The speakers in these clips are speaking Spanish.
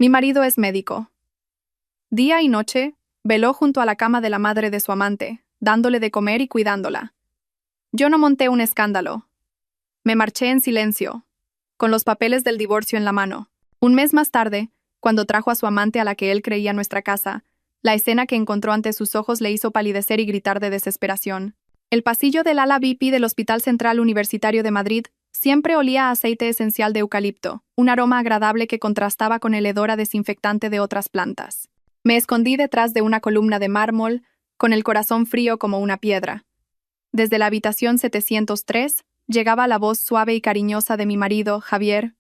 Mi marido es médico. Día y noche, veló junto a la cama de la madre de su amante, dándole de comer y cuidándola. Yo no monté un escándalo. Me marché en silencio, con los papeles del divorcio en la mano. Un mes más tarde, cuando trajo a su amante a la que él creía nuestra casa, la escena que encontró ante sus ojos le hizo palidecer y gritar de desesperación. El pasillo del ala VIP del Hospital Central Universitario de Madrid siempre olía a aceite esencial de eucalipto, un aroma agradable que contrastaba con el hedor a desinfectante de otras plantas. Me escondí detrás de una columna de mármol, con el corazón frío como una piedra. Desde la habitación 703, llegaba la voz suave y cariñosa de mi marido, Javier.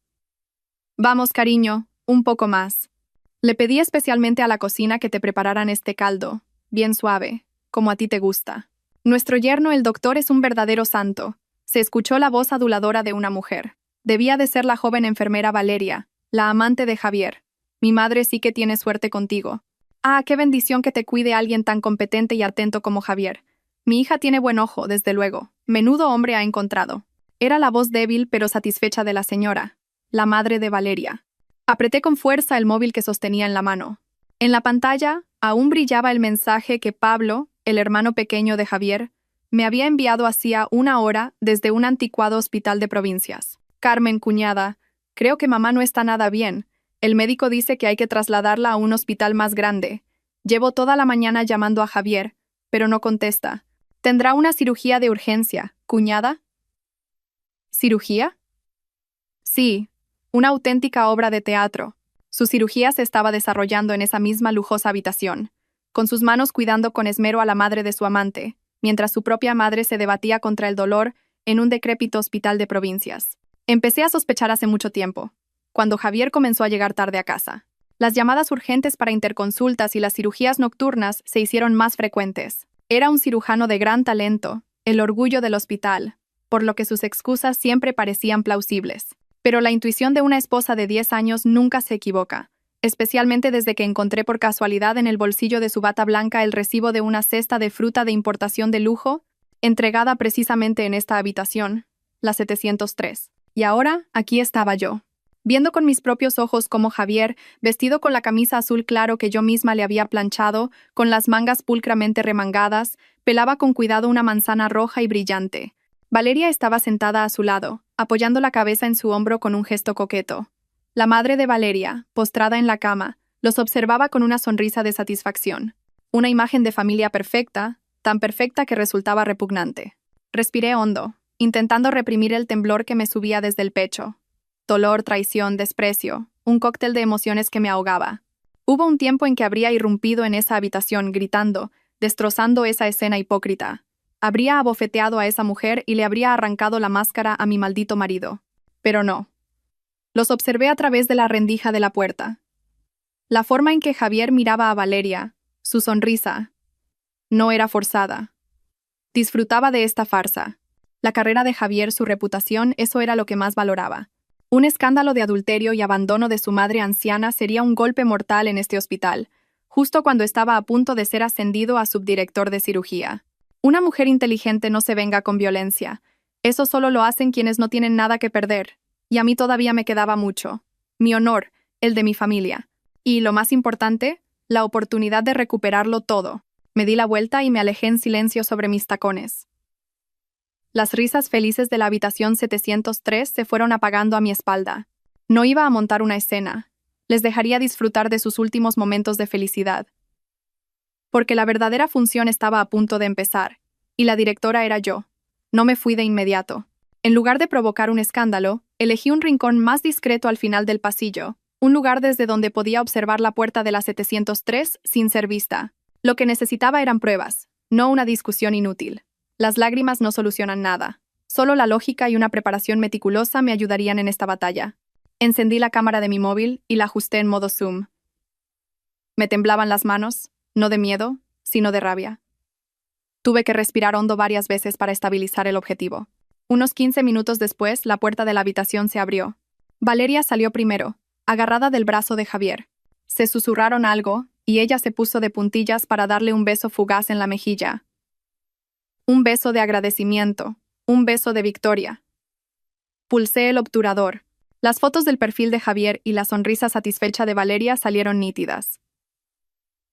Vamos, cariño, un poco más. Le pedí especialmente a la cocina que te prepararan este caldo, bien suave, como a ti te gusta. Nuestro yerno, el doctor, es un verdadero santo. Se escuchó la voz aduladora de una mujer. Debía de ser la joven enfermera Valeria, la amante de Javier. Mi madre sí que tiene suerte contigo. Ah, qué bendición que te cuide alguien tan competente y atento como Javier. Mi hija tiene buen ojo, desde luego. Menudo hombre ha encontrado. Era la voz débil pero satisfecha de la señora, la madre de Valeria. Apreté con fuerza el móvil que sostenía en la mano. En la pantalla aún brillaba el mensaje que Pablo, el hermano pequeño de Javier, me había enviado hacía una hora desde un anticuado hospital de provincias. Carmen, cuñada, creo que mamá no está nada bien. El médico dice que hay que trasladarla a un hospital más grande. Llevo toda la mañana llamando a Javier, pero no contesta. ¿Tendrá una cirugía de urgencia, cuñada? ¿Cirugía? Sí, una auténtica obra de teatro. Su cirugía se estaba desarrollando en esa misma lujosa habitación, con sus manos cuidando con esmero a la madre de su amante, mientras su propia madre se debatía contra el dolor en un decrépito hospital de provincias. Empecé a sospechar hace mucho tiempo, cuando Javier comenzó a llegar tarde a casa. Las llamadas urgentes para interconsultas y las cirugías nocturnas se hicieron más frecuentes. Era un cirujano de gran talento, el orgullo del hospital, por lo que sus excusas siempre parecían plausibles. Pero la intuición de una esposa de 10 años nunca se equivoca, especialmente desde que encontré por casualidad en el bolsillo de su bata blanca el recibo de una cesta de fruta de importación de lujo, entregada precisamente en esta habitación, la 703. Y ahora, aquí estaba yo, viendo con mis propios ojos cómo Javier, vestido con la camisa azul claro que yo misma le había planchado, con las mangas pulcramente remangadas, pelaba con cuidado una manzana roja y brillante. Valeria estaba sentada a su lado, apoyando la cabeza en su hombro con un gesto coqueto. La madre de Valeria, postrada en la cama, los observaba con una sonrisa de satisfacción. Una imagen de familia perfecta, tan perfecta que resultaba repugnante. Respiré hondo, intentando reprimir el temblor que me subía desde el pecho. Dolor, traición, desprecio, un cóctel de emociones que me ahogaba. Hubo un tiempo en que habría irrumpido en esa habitación gritando, destrozando esa escena hipócrita. Habría abofeteado a esa mujer y le habría arrancado la máscara a mi maldito marido. Pero no. Los observé a través de la rendija de la puerta. La forma en que Javier miraba a Valeria, su sonrisa, no era forzada. Disfrutaba de esta farsa. La carrera de Javier, su reputación, eso era lo que más valoraba. Un escándalo de adulterio y abandono de su madre anciana sería un golpe mortal en este hospital, justo cuando estaba a punto de ser ascendido a subdirector de cirugía. Una mujer inteligente no se venga con violencia. Eso solo lo hacen quienes no tienen nada que perder. Y a mí todavía me quedaba mucho. Mi honor, el de mi familia. Y, lo más importante, la oportunidad de recuperarlo todo. Me di la vuelta y me alejé en silencio sobre mis tacones. Las risas felices de la habitación 703 se fueron apagando a mi espalda. No iba a montar una escena. Les dejaría disfrutar de sus últimos momentos de felicidad. Porque la verdadera función estaba a punto de empezar, y la directora era yo. No me fui de inmediato. En lugar de provocar un escándalo, elegí un rincón más discreto al final del pasillo, un lugar desde donde podía observar la puerta de la 703 sin ser vista. Lo que necesitaba eran pruebas, no una discusión inútil. Las lágrimas no solucionan nada. Solo la lógica y una preparación meticulosa me ayudarían en esta batalla. Encendí la cámara de mi móvil y la ajusté en modo zoom. Me temblaban las manos, no de miedo, sino de rabia. Tuve que respirar hondo varias veces para estabilizar el objetivo. Unos 15 minutos después, la puerta de la habitación se abrió. Valeria salió primero, agarrada del brazo de Javier. Se susurraron algo, y ella se puso de puntillas para darle un beso fugaz en la mejilla. Un beso de agradecimiento, un beso de victoria. Pulsé el obturador. Las fotos del perfil de Javier y la sonrisa satisfecha de Valeria salieron nítidas.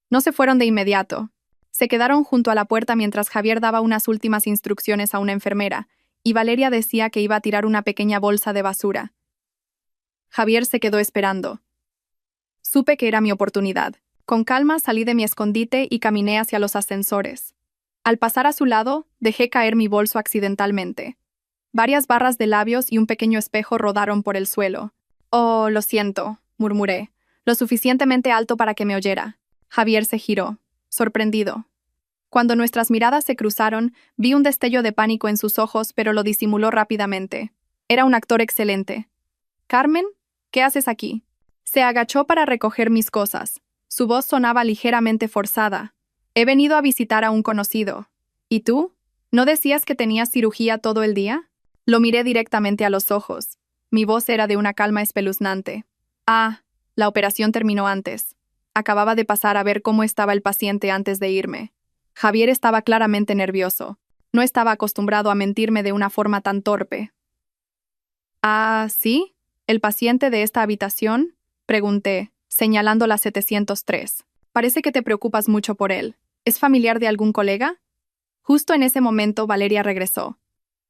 No se fueron de inmediato. Se quedaron junto a la puerta mientras Javier daba unas últimas instrucciones a una enfermera, y Valeria decía que iba a tirar una pequeña bolsa de basura. Javier se quedó esperando. Supe que era mi oportunidad. Con calma salí de mi escondite y caminé hacia los ascensores. Al pasar a su lado, dejé caer mi bolso accidentalmente. Varias barras de labios y un pequeño espejo rodaron por el suelo. «Oh, lo siento», murmuré, lo suficientemente alto para que me oyera. Javier se giró, sorprendido. Cuando nuestras miradas se cruzaron, vi un destello de pánico en sus ojos, pero lo disimuló rápidamente. Era un actor excelente. «Carmen, ¿qué haces aquí?» Se agachó para recoger mis cosas. Su voz sonaba ligeramente forzada. «He venido a visitar a un conocido. ¿Y tú? ¿No decías que tenías cirugía todo el día?» Lo miré directamente a los ojos. Mi voz era de una calma espeluznante. «Ah, la operación terminó antes. Acababa de pasar a ver cómo estaba el paciente antes de irme». Javier estaba claramente nervioso. No estaba acostumbrado a mentirme de una forma tan torpe. «Ah, ¿sí? ¿El paciente de esta habitación?», pregunté, señalando la 703. «Parece que te preocupas mucho por él. ¿Es familiar de algún colega?» Justo en ese momento Valeria regresó.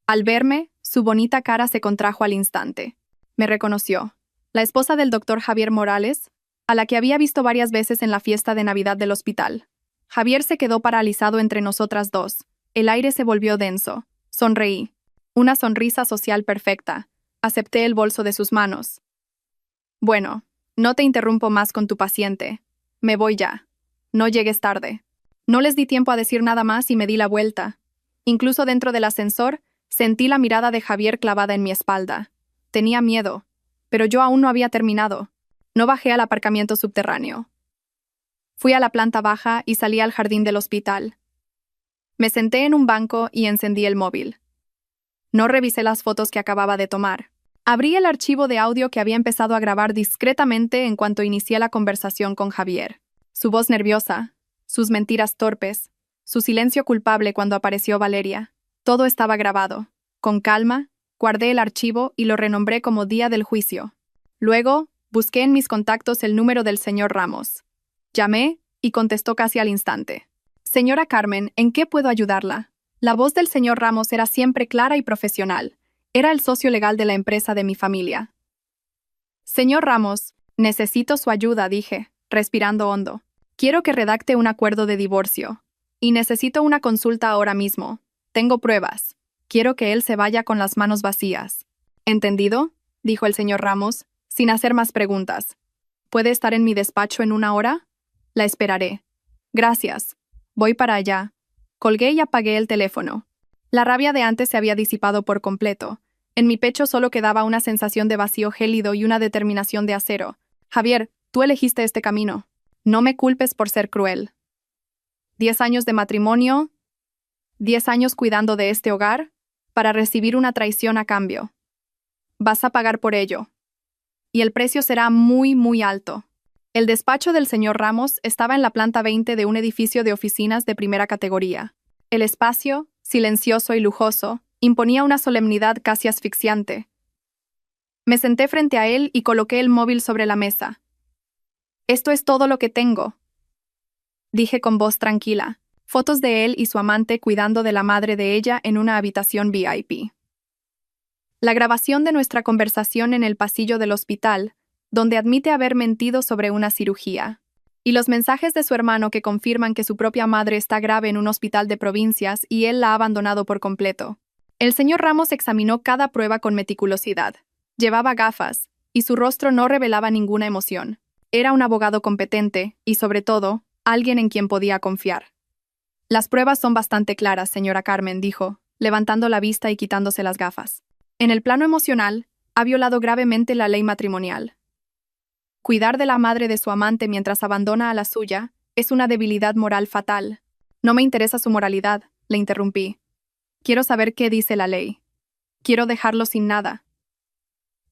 Al verme, su bonita cara se contrajo al instante. Me reconoció. La esposa del doctor Javier Morales, a la que había visto varias veces en la fiesta de Navidad del hospital. Javier se quedó paralizado entre nosotras dos. El aire se volvió denso. Sonreí. Una sonrisa social perfecta. Acepté el bolso de sus manos. «Bueno, no te interrumpo más con tu paciente. Me voy ya. No llegues tarde». No les di tiempo a decir nada más y me di la vuelta. Incluso dentro del ascensor, sentí la mirada de Javier clavada en mi espalda. Tenía miedo, pero yo aún no había terminado. No bajé al aparcamiento subterráneo. Fui a la planta baja y salí al jardín del hospital. Me senté en un banco y encendí el móvil. No revisé las fotos que acababa de tomar. Abrí el archivo de audio que había empezado a grabar discretamente en cuanto inicié la conversación con Javier. Su voz nerviosa, sus mentiras torpes, su silencio culpable cuando apareció Valeria. Todo estaba grabado. Con calma, guardé el archivo y lo renombré como Día del Juicio. Luego, busqué en mis contactos el número del señor Ramos. Llamé y contestó casi al instante. «Señora Carmen, ¿en qué puedo ayudarla?» La voz del señor Ramos era siempre clara y profesional. Era el socio legal de la empresa de mi familia. «Señor Ramos, necesito su ayuda», dije, respirando hondo. «Quiero que redacte un acuerdo de divorcio. Y necesito una consulta ahora mismo. Tengo pruebas. Quiero que él se vaya con las manos vacías». «¿Entendido?», dijo el señor Ramos, sin hacer más preguntas. «¿Puede estar en mi despacho en 1 hora?» «La esperaré». «Gracias. Voy para allá». Colgué y apagué el teléfono. La rabia de antes se había disipado por completo. En mi pecho solo quedaba una sensación de vacío gélido y una determinación de acero. «Javier, tú elegiste este camino. No me culpes por ser cruel. 10 años de matrimonio, 10 años cuidando de este hogar, para recibir una traición a cambio. Vas a pagar por ello. Y el precio será muy, muy alto». El despacho del señor Ramos estaba en la planta 20 de un edificio de oficinas de primera categoría. El espacio, silencioso y lujoso, imponía una solemnidad casi asfixiante. Me senté frente a él y coloqué el móvil sobre la mesa. «Esto es todo lo que tengo», dije con voz tranquila. Fotos de él y su amante cuidando de la madre de ella en una habitación VIP. La grabación de nuestra conversación en el pasillo del hospital, donde admite haber mentido sobre una cirugía. Y los mensajes de su hermano que confirman que su propia madre está grave en un hospital de provincias y él la ha abandonado por completo. El señor Ramos examinó cada prueba con meticulosidad. Llevaba gafas, y su rostro no revelaba ninguna emoción. Era un abogado competente, y sobre todo, alguien en quien podía confiar. «Las pruebas son bastante claras, señora Carmen», dijo, levantando la vista y quitándose las gafas. «En el plano emocional, ha violado gravemente la ley matrimonial. Cuidar de la madre de su amante mientras abandona a la suya es una debilidad moral fatal». «No me interesa su moralidad», le interrumpí. «Quiero saber qué dice la ley. Quiero dejarlo sin nada».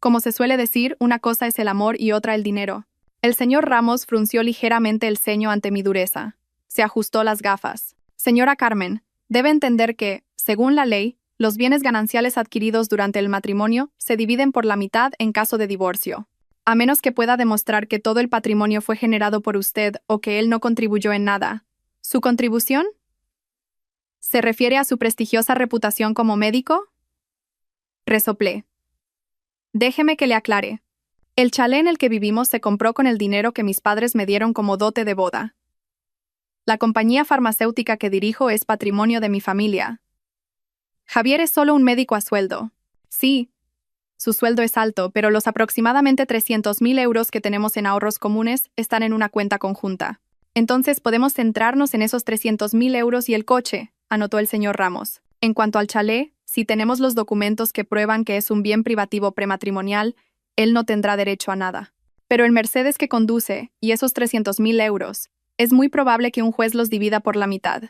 Como se suele decir, una cosa es el amor y otra el dinero. El señor Ramos frunció ligeramente el ceño ante mi dureza. Se ajustó las gafas. «Señora Carmen, debe entender que, según la ley, Los bienes gananciales adquiridos durante el matrimonio se dividen por la mitad en caso de divorcio. A menos que pueda demostrar que todo el patrimonio fue generado por usted o que él no contribuyó en nada. ¿Su contribución? ¿Se refiere a su prestigiosa reputación como médico? Resoplé. Déjeme que le aclare. El chalet en el que vivimos se compró con el dinero que mis padres me dieron como dote de boda. La compañía farmacéutica que dirijo es patrimonio de mi familia. Javier es solo un médico a sueldo. Sí, su sueldo es alto, pero los aproximadamente 300.000 euros que tenemos en ahorros comunes están en una cuenta conjunta. Entonces podemos centrarnos en esos 300.000 euros y el coche, anotó el señor Ramos. En cuanto al chalet, si tenemos los documentos que prueban que es un bien privativo prematrimonial, él no tendrá derecho a nada. Pero el Mercedes que conduce, y esos 300.000 euros, es muy probable que un juez los divida por la mitad.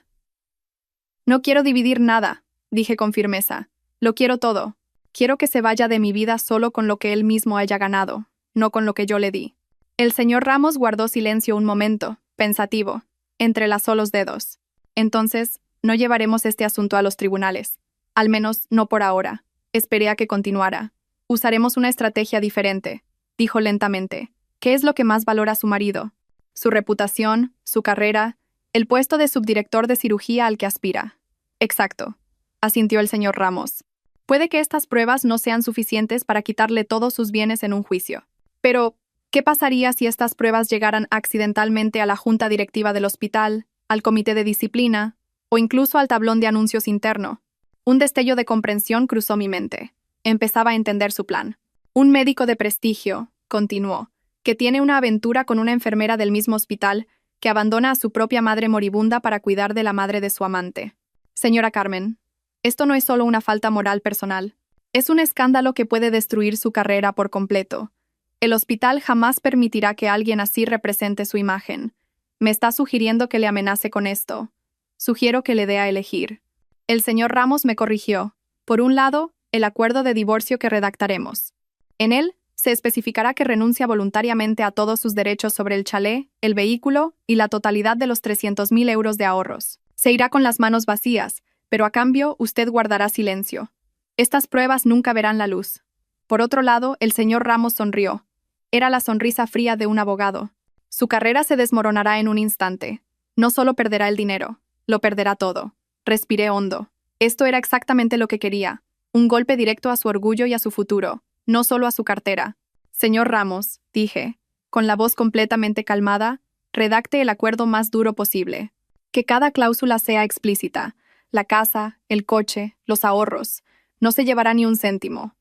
No quiero dividir nada, dije con firmeza. Lo quiero todo. Quiero que se vaya de mi vida solo con lo que él mismo haya ganado, no con lo que yo le di. El señor Ramos guardó silencio un momento, pensativo, entrelazó los dedos. Entonces, no llevaremos este asunto a los tribunales. Al menos, no por ahora. Esperé a que continuara. Usaremos una estrategia diferente, dijo lentamente. ¿Qué es lo que más valora su marido? Su reputación, su carrera, el puesto de subdirector de cirugía al que aspira. Exacto, asintió el señor Ramos. Puede que estas pruebas no sean suficientes para quitarle todos sus bienes en un juicio. Pero, ¿qué pasaría si estas pruebas llegaran accidentalmente a la junta directiva del hospital, al comité de disciplina, o incluso al tablón de anuncios interno? Un destello de comprensión cruzó mi mente. Empezaba a entender su plan. Un médico de prestigio, continuó, que tiene una aventura con una enfermera del mismo hospital, que abandona a su propia madre moribunda para cuidar de la madre de su amante. Señora Carmen, esto no es solo una falta moral personal. Es un escándalo que puede destruir su carrera por completo. El hospital jamás permitirá que alguien así represente su imagen. Me está sugiriendo que le amenace con esto. Sugiero que le dé a elegir. El señor Ramos me corrigió. Por un lado, el acuerdo de divorcio que redactaremos. En él, se especificará que renuncia voluntariamente a todos sus derechos sobre el chalet, el vehículo y la totalidad de los 300.000 euros de ahorros. Se irá con las manos vacías, pero a cambio usted guardará silencio. Estas pruebas nunca verán la luz. Por otro lado, el señor Ramos sonrió. Era la sonrisa fría de un abogado. Su carrera se desmoronará en un instante. No solo perderá el dinero, lo perderá todo. Respiré hondo. Esto era exactamente lo que quería. Un golpe directo a su orgullo y a su futuro, no solo a su cartera. Señor Ramos, dije, con la voz completamente calmada, redacte el acuerdo más duro posible. Que cada cláusula sea explícita. La casa, el coche, los ahorros. No se llevará ni un céntimo.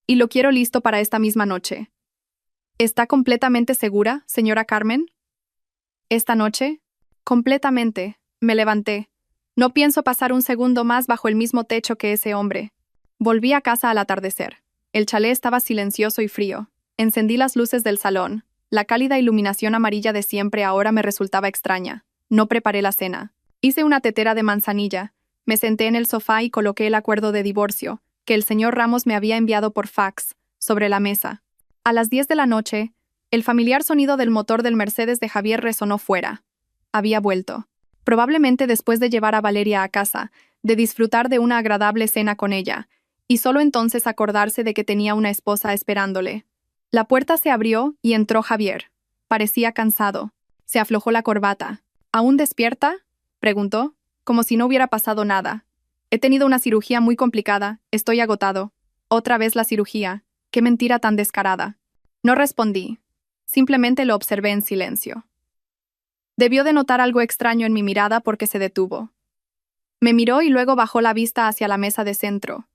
Y lo quiero listo para esta misma noche. ¿Está completamente segura, señora Carmen? ¿Esta noche? Completamente. Me levanté. No pienso pasar un segundo más bajo el mismo techo que ese hombre. Volví a casa al atardecer. El chalet estaba silencioso y frío. Encendí las luces del salón. La cálida iluminación amarilla de siempre ahora me resultaba extraña. No preparé la cena. Hice una tetera de manzanilla. Me senté en el sofá y coloqué el acuerdo de divorcio, que el señor Ramos me había enviado por fax, sobre la mesa. A las 10 de la noche, el familiar sonido del motor del Mercedes de Javier resonó fuera. Había vuelto. Probablemente después de llevar a Valeria a casa, de disfrutar de una agradable cena con ella, y solo entonces acordarse de que tenía una esposa esperándole. La puerta se abrió y entró Javier. Parecía cansado. Se aflojó la corbata. ¿Aún despierta?, preguntó, como si no hubiera pasado nada. He tenido una cirugía muy complicada, estoy agotado. Otra vez la cirugía. Qué mentira tan descarada. No respondí. Simplemente lo observé en silencio. Debió de notar algo extraño en mi mirada porque se detuvo. Me miró y luego bajó la vista hacia la mesa de centro.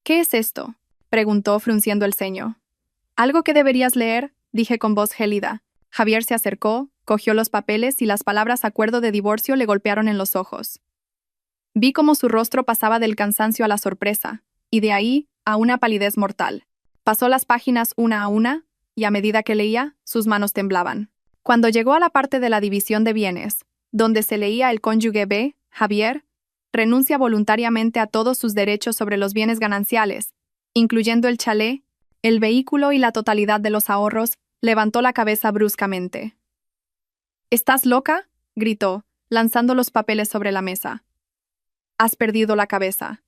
¿Qué es esto?, preguntó frunciendo el ceño. ¿Algo que deberías leer?, dije con voz gélida. Javier se acercó, cogió los papeles y las palabras acuerdo de divorcio le golpearon en los ojos. Vi cómo su rostro pasaba del cansancio a la sorpresa, y de ahí a una palidez mortal. Pasó las páginas una a una, y a medida que leía, sus manos temblaban. Cuando llegó a la parte de la división de bienes, donde se leía el cónyuge B, Javier, renuncia voluntariamente a todos sus derechos sobre los bienes gananciales, incluyendo el chalet, el vehículo y la totalidad de los ahorros, levantó la cabeza bruscamente. ¿Estás loca?, gritó, lanzando los papeles sobre la mesa. Has perdido la cabeza.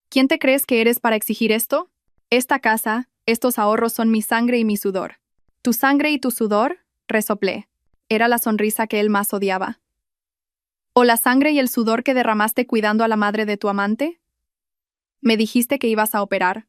¿Quién te crees que eres para exigir esto? Esta casa, estos ahorros son mi sangre y mi sudor. ¿Tu sangre y tu sudor? Resoplé. Era la sonrisa que él más odiaba. ¿O la sangre y el sudor que derramaste cuidando a la madre de tu amante? Me dijiste que ibas a operar,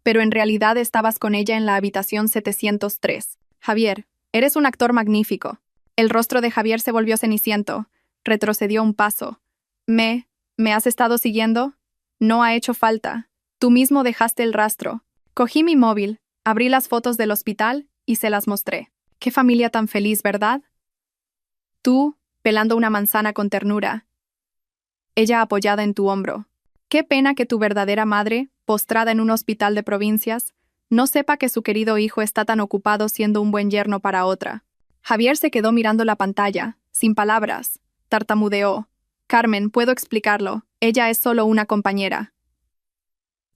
pero en realidad estabas con ella en la habitación 703. Javier, eres un actor magnífico. El rostro de Javier se volvió ceniciento. Retrocedió un paso. ¿Me has estado siguiendo? No ha hecho falta. Tú mismo dejaste el rastro. Cogí mi móvil, abrí las fotos del hospital y se las mostré. Qué familia tan feliz, ¿verdad? Tú, pelando una manzana con ternura. Ella apoyada en tu hombro. Qué pena que tu verdadera madre, postrada en un hospital de provincias, no sepa que su querido hijo está tan ocupado siendo un buen yerno para otra. Javier se quedó mirando la pantalla, sin palabras. Tartamudeó. Carmen, puedo explicarlo. Ella es solo una compañera.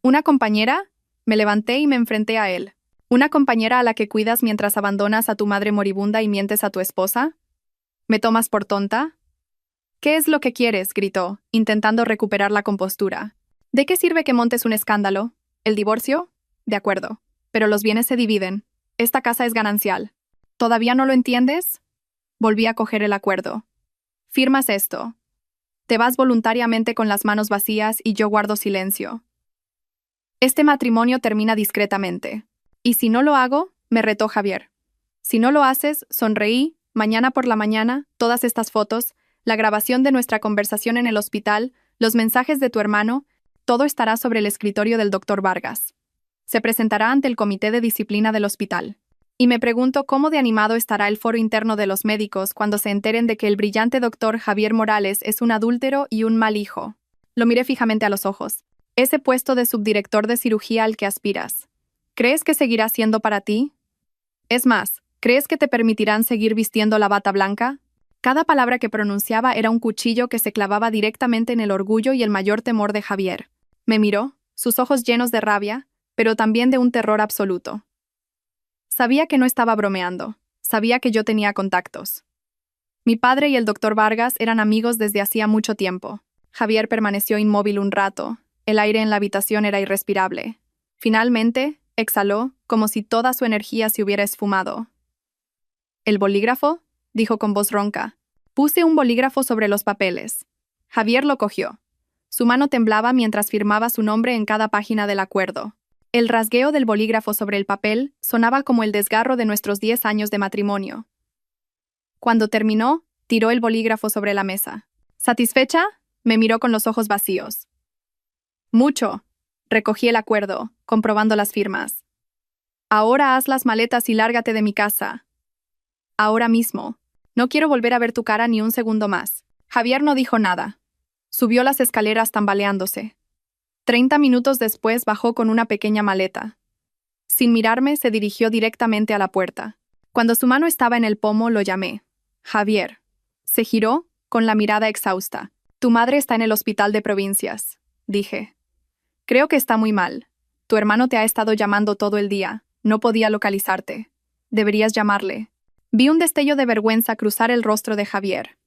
¿Una compañera? Me levanté y me enfrenté a él. ¿Una compañera a la que cuidas mientras abandonas a tu madre moribunda y mientes a tu esposa? ¿Me tomas por tonta? ¿Qué es lo que quieres?, gritó, intentando recuperar la compostura. ¿De qué sirve que montes un escándalo? ¿El divorcio? De acuerdo. Pero los bienes se dividen. Esta casa es ganancial. ¿Todavía no lo entiendes? Volví a coger el acuerdo. Firmas esto. Te vas voluntariamente con las manos vacías y yo guardo silencio. Este matrimonio termina discretamente. ¿Y si no lo hago?, me retó Javier. Si no lo haces, sonreí, mañana por la mañana, todas estas fotos, la grabación de nuestra conversación en el hospital, los mensajes de tu hermano, todo estará sobre el escritorio del doctor Vargas. Se presentará ante el comité de disciplina del hospital. Y me pregunto cómo de animado estará el foro interno de los médicos cuando se enteren de que el brillante doctor Javier Morales es un adúltero y un mal hijo. Lo miré fijamente a los ojos. Ese puesto de subdirector de cirugía al que aspiras, ¿crees que seguirá siendo para ti? Es más, ¿crees que te permitirán seguir vistiendo la bata blanca? Cada palabra que pronunciaba era un cuchillo que se clavaba directamente en el orgullo y el mayor temor de Javier. Me miró, sus ojos llenos de rabia, pero también de un terror absoluto. Sabía que no estaba bromeando, sabía que yo tenía contactos. Mi padre y el doctor Vargas eran amigos desde hacía mucho tiempo. Javier permaneció inmóvil un rato, el aire en la habitación era irrespirable. Finalmente, exhaló, como si toda su energía se hubiera esfumado. ¿El bolígrafo?, dijo con voz ronca. Puse un bolígrafo sobre los papeles. Javier lo cogió. Su mano temblaba mientras firmaba su nombre en cada página del acuerdo. El rasgueo del bolígrafo sobre el papel sonaba como el desgarro de nuestros 10 años de matrimonio. Cuando terminó, tiró el bolígrafo sobre la mesa. ¿Satisfecha?, me miró con los ojos vacíos. Mucho. Recogí el acuerdo, comprobando las firmas. Ahora haz las maletas y lárgate de mi casa. Ahora mismo. No quiero volver a ver tu cara ni un segundo más. Javier no dijo nada. Subió las escaleras tambaleándose. 30 minutos después bajó con una pequeña maleta. Sin mirarme, se dirigió directamente a la puerta. Cuando su mano estaba en el pomo, lo llamé. Javier. Se giró, con la mirada exhausta. Tu madre está en el hospital de provincias, dije. Creo que está muy mal. Tu hermano te ha estado llamando todo el día. No podía localizarte. Deberías llamarle. Vi un destello de vergüenza cruzar el rostro de Javier.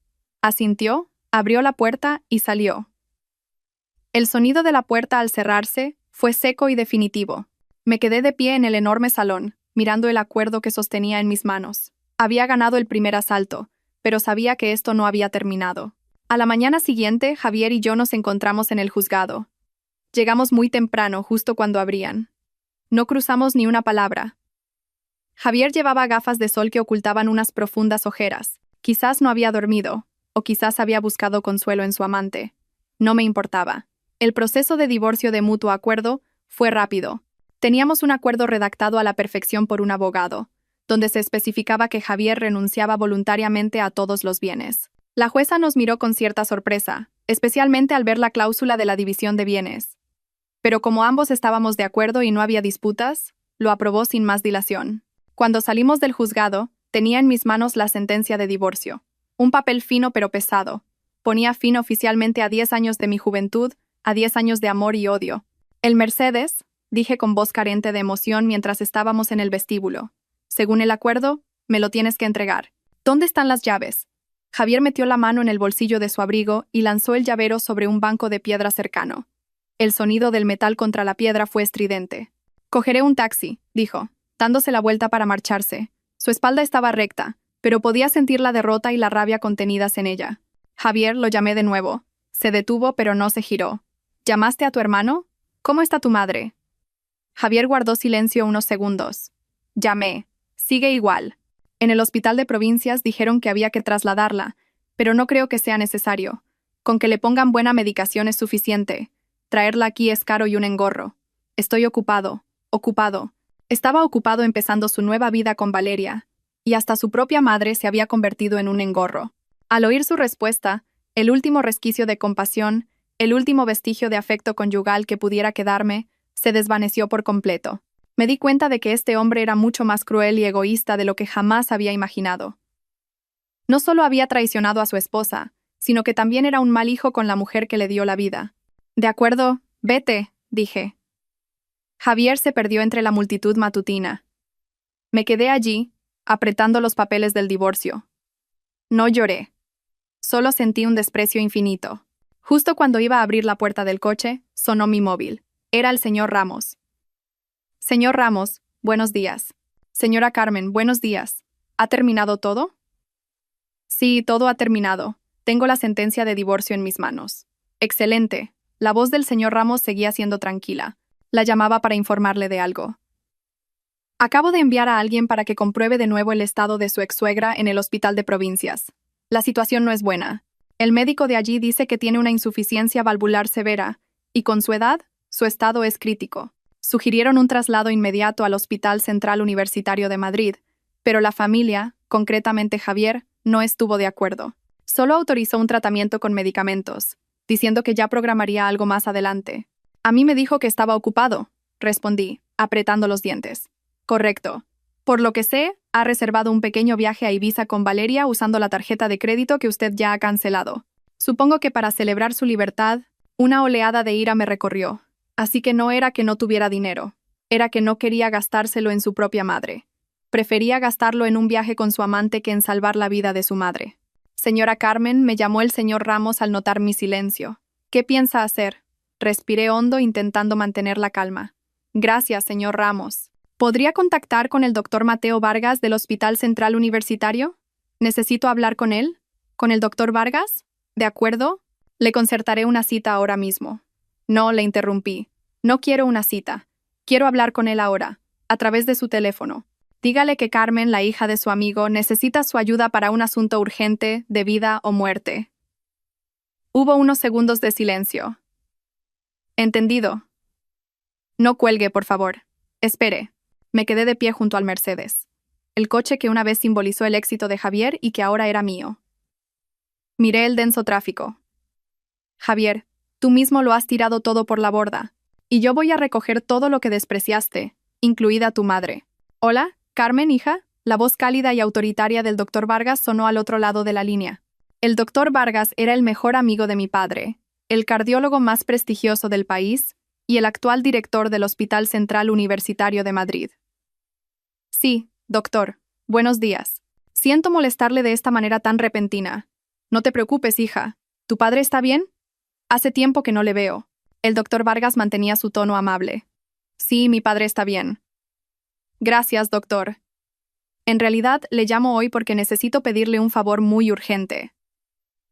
Asintió, abrió la puerta y salió. El sonido de la puerta al cerrarse fue seco y definitivo. Me quedé de pie en el enorme salón, mirando el acuerdo que sostenía en mis manos. Había ganado el primer asalto, pero sabía que esto no había terminado. A la mañana siguiente, Javier y yo nos encontramos en el juzgado. Llegamos muy temprano, justo cuando abrían. No cruzamos ni una palabra. Javier llevaba gafas de sol que ocultaban unas profundas ojeras. Quizás no había dormido, o quizás había buscado consuelo en su amante. No me importaba. El proceso de divorcio de mutuo acuerdo fue rápido. Teníamos un acuerdo redactado a la perfección por un abogado, donde se especificaba que Javier renunciaba voluntariamente a todos los bienes. La jueza nos miró con cierta sorpresa, especialmente al ver la cláusula de la división de bienes. Pero como ambos estábamos de acuerdo y no había disputas, lo aprobó sin más dilación. Cuando salimos del juzgado, tenía en mis manos la sentencia de divorcio. Un papel fino pero pesado. Ponía fin oficialmente a 10 años de mi juventud, a 10 años de amor y odio. El Mercedes, dije con voz carente de emoción mientras estábamos en el vestíbulo. Según el acuerdo, me lo tienes que entregar. ¿Dónde están las llaves? Javier metió la mano en el bolsillo de su abrigo y lanzó el llavero sobre un banco de piedra cercano. El sonido del metal contra la piedra fue estridente. «Cogeré un taxi», dijo, dándose la vuelta para marcharse. Su espalda estaba recta, pero podía sentir la derrota y la rabia contenidas en ella. «Javier», lo llamé de nuevo. Se detuvo, pero no se giró. «¿Llamaste a tu hermano? ¿Cómo está tu madre?» Javier guardó silencio unos segundos. «Llamé. Sigue igual. En el hospital de provincias dijeron que había que trasladarla, pero no creo que sea necesario. Con que le pongan buena medicación es suficiente. Traerla aquí es caro y un engorro. Estoy ocupado. Estaba ocupado empezando su nueva vida con Valeria, y hasta su propia madre se había convertido en un engorro». Al oír su respuesta, el último resquicio de compasión, el último vestigio de afecto conyugal que pudiera quedarme, se desvaneció por completo. Me di cuenta de que este hombre era mucho más cruel y egoísta de lo que jamás había imaginado. No solo había traicionado a su esposa, sino que también era un mal hijo con la mujer que le dio la vida. «De acuerdo, vete», dije. Javier se perdió entre la multitud matutina. Me quedé allí, apretando los papeles del divorcio. No lloré. Solo sentí un desprecio infinito. Justo cuando iba a abrir la puerta del coche, sonó mi móvil. Era el señor Ramos. «Señor Ramos, buenos días». «Señora Carmen, buenos días. ¿Ha terminado todo?» «Sí, todo ha terminado. Tengo la sentencia de divorcio en mis manos». «Excelente». La voz del señor Ramos seguía siendo tranquila. La llamaba para informarle de algo. «Acabo de enviar a alguien para que compruebe de nuevo el estado de su ex-suegra en el hospital de provincias. La situación no es buena. El médico de allí dice que tiene una insuficiencia valvular severa, y con su edad, su estado es crítico. Sugirieron un traslado inmediato al Hospital Central Universitario de Madrid, pero la familia, concretamente Javier, no estuvo de acuerdo. Solo autorizó un tratamiento con medicamentos, diciendo que ya programaría algo más adelante. A mí me dijo que estaba ocupado, respondí, apretando los dientes. «Correcto. Por lo que sé, ha reservado un pequeño viaje a Ibiza con Valeria usando la tarjeta de crédito que usted ya ha cancelado. Supongo que para celebrar su libertad, una oleada de ira me recorrió. Así que no era que no tuviera dinero, era que no quería gastárselo en su propia madre. Prefería gastarlo en un viaje con su amante que en salvar la vida de su madre». «Señora Carmen», me llamó el señor Ramos al notar mi silencio. «¿Qué piensa hacer?» Respiré hondo intentando mantener la calma. «Gracias, señor Ramos. ¿Podría contactar con el doctor Mateo Vargas del Hospital Central Universitario? Necesito hablar con él. ¿Con el doctor Vargas? ¿De acuerdo? Le concertaré una cita ahora mismo». «No», le interrumpí. «No quiero una cita. Quiero hablar con él ahora, a través de su teléfono. Dígale que Carmen, la hija de su amigo, necesita su ayuda para un asunto urgente, de vida o muerte». Hubo unos segundos de silencio. «Entendido». «No cuelgue, por favor. Espere». Me quedé de pie junto al Mercedes, el coche que una vez simbolizó el éxito de Javier y que ahora era mío. Miré el denso tráfico. «Javier, tú mismo lo has tirado todo por la borda, y yo voy a recoger todo lo que despreciaste, incluida tu madre». «Hola, Carmen, hija». La voz cálida y autoritaria del doctor Vargas sonó al otro lado de la línea. El doctor Vargas era el mejor amigo de mi padre, el cardiólogo más prestigioso del país y el actual director del Hospital Central Universitario de Madrid. «Sí, doctor. Buenos días. Siento molestarle de esta manera tan repentina. No te preocupes, hija. ¿Tu padre está bien? Hace tiempo que no le veo». El doctor Vargas mantenía su tono amable. «Sí, mi padre está bien». «Gracias, doctor. En realidad, le llamo hoy porque necesito pedirle un favor muy urgente».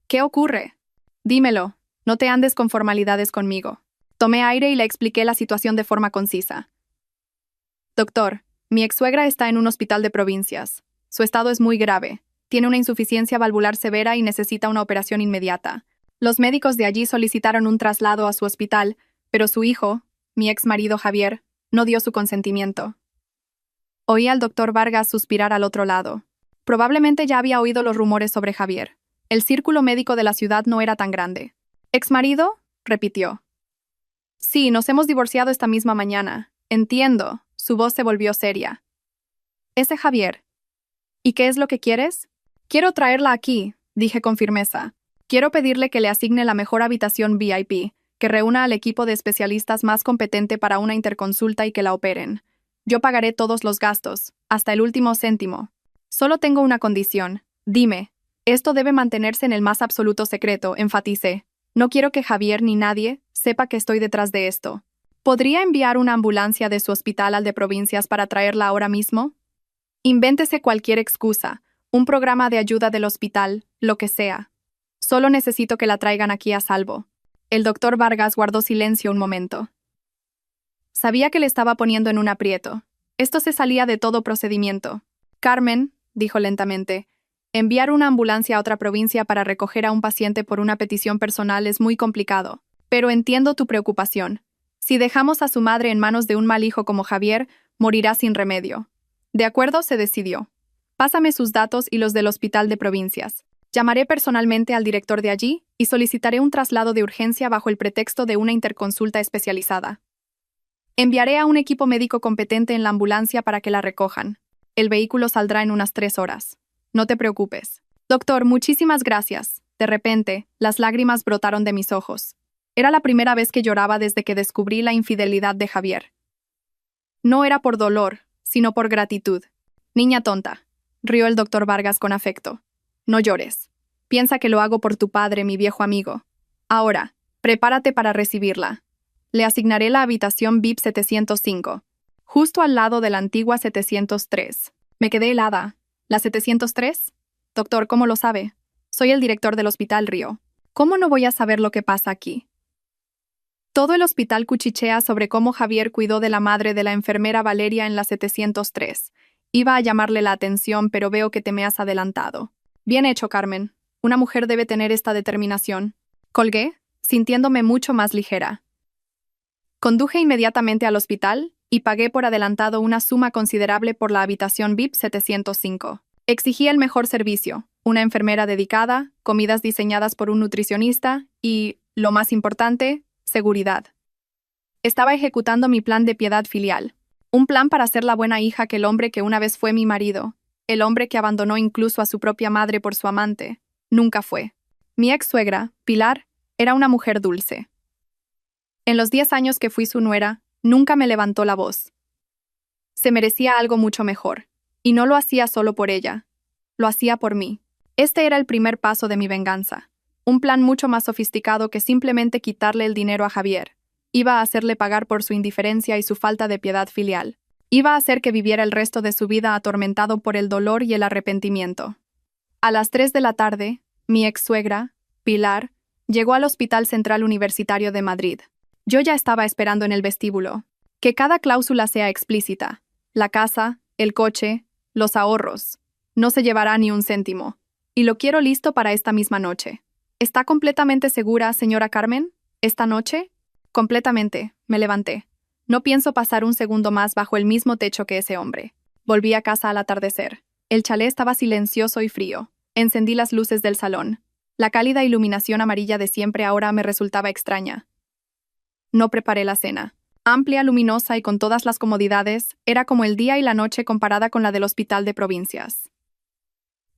«¿Qué ocurre?» «Dímelo. No te andes con formalidades conmigo». Tomé aire y le expliqué la situación de forma concisa. «Doctor, mi ex-suegra está en un hospital de provincias. Su estado es muy grave. Tiene una insuficiencia valvular severa y necesita una operación inmediata. Los médicos de allí solicitaron un traslado a su hospital, pero su hijo, mi ex-marido Javier, no dio su consentimiento». Oí al doctor Vargas suspirar al otro lado. Probablemente ya había oído los rumores sobre Javier. El círculo médico de la ciudad no era tan grande. «¿Ex-marido?», repitió. «Sí, nos hemos divorciado esta misma mañana. Entiendo». Su voz se volvió seria. «Ese Javier. ¿Y qué es lo que quieres?» «Quiero traerla aquí», dije con firmeza. «Quiero pedirle que le asigne la mejor habitación VIP, que reúna al equipo de especialistas más competente para una interconsulta y que la operen. Yo pagaré todos los gastos, hasta el último céntimo. Solo tengo una condición. Dime. Esto debe mantenerse en el más absoluto secreto», enfaticé. «No quiero que Javier ni nadie sepa que estoy detrás de esto. ¿Podría enviar una ambulancia de su hospital al de Provincias para traerla ahora mismo? Invéntese cualquier excusa, un programa de ayuda del hospital, lo que sea. Solo necesito que la traigan aquí a salvo. El doctor Vargas guardó silencio un momento. Sabía que le estaba poniendo en un aprieto. Esto se salía de todo procedimiento. Carmen, dijo lentamente, enviar una ambulancia a otra provincia para recoger a un paciente por una petición personal es muy complicado, pero entiendo tu preocupación. Si dejamos a su madre en manos de un mal hijo como Javier, morirá sin remedio. De acuerdo, se decidió. Pásame sus datos y los del hospital de Provincias. Llamaré personalmente al director de allí y solicitaré un traslado de urgencia bajo el pretexto de una interconsulta especializada. Enviaré a un equipo médico competente en la ambulancia para que la recojan. El vehículo saldrá en unas 3 horas. No te preocupes. Doctor, muchísimas gracias. De repente, las lágrimas brotaron de mis ojos. Era la primera vez que lloraba desde que descubrí la infidelidad de Javier. No era por dolor, sino por gratitud. Niña tonta, rió el doctor Vargas con afecto. No llores. Piensa que lo hago por tu padre, mi viejo amigo. Ahora, prepárate para recibirla. Le asignaré la habitación VIP 705, justo al lado de la antigua 703. Me quedé helada. ¿La 703? Doctor, ¿cómo lo sabe? Soy el director del hospital Río. ¿Cómo no voy a saber lo que pasa aquí? Todo el hospital cuchichea sobre cómo Javier cuidó de la madre de la enfermera Valeria en la 703. Iba a llamarle la atención, pero veo que te me has adelantado. Bien hecho, Carmen. Una mujer debe tener esta determinación. Colgué, sintiéndome mucho más ligera. Conduje inmediatamente al hospital y pagué por adelantado una suma considerable por la habitación VIP 705. Exigía el mejor servicio, una enfermera dedicada, comidas diseñadas por un nutricionista y, lo más importante, seguridad. Estaba ejecutando mi plan de piedad filial, un plan para ser la buena hija que el hombre que una vez fue mi marido, el hombre que abandonó incluso a su propia madre por su amante, nunca fue. Mi ex-suegra, Pilar, era una mujer dulce. En los 10 años que fui su nuera, nunca me levantó la voz. Se merecía algo mucho mejor, y no lo hacía solo por ella, lo hacía por mí. Este era el primer paso de mi venganza, un plan mucho más sofisticado que simplemente quitarle el dinero a Javier. Iba a hacerle pagar por su indiferencia y su falta de piedad filial. Iba a hacer que viviera el resto de su vida atormentado por el dolor y el arrepentimiento. A las 3 de la tarde, mi ex-suegra, Pilar, llegó al Hospital Central Universitario de Madrid. Yo ya estaba esperando en el vestíbulo. Que cada cláusula sea explícita. La casa, el coche, los ahorros. No se llevará ni un céntimo. Y lo quiero listo para esta misma noche. ¿Está completamente segura, señora Carmen? ¿Esta noche? Completamente, me levanté. No pienso pasar un segundo más bajo el mismo techo que ese hombre. Volví a casa al atardecer. El chalet estaba silencioso y frío. Encendí las luces del salón. La cálida iluminación amarilla de siempre ahora me resultaba extraña. No preparé la cena. Amplia, luminosa y con todas las comodidades, era como el día y la noche comparada con la del Hospital de Provincias.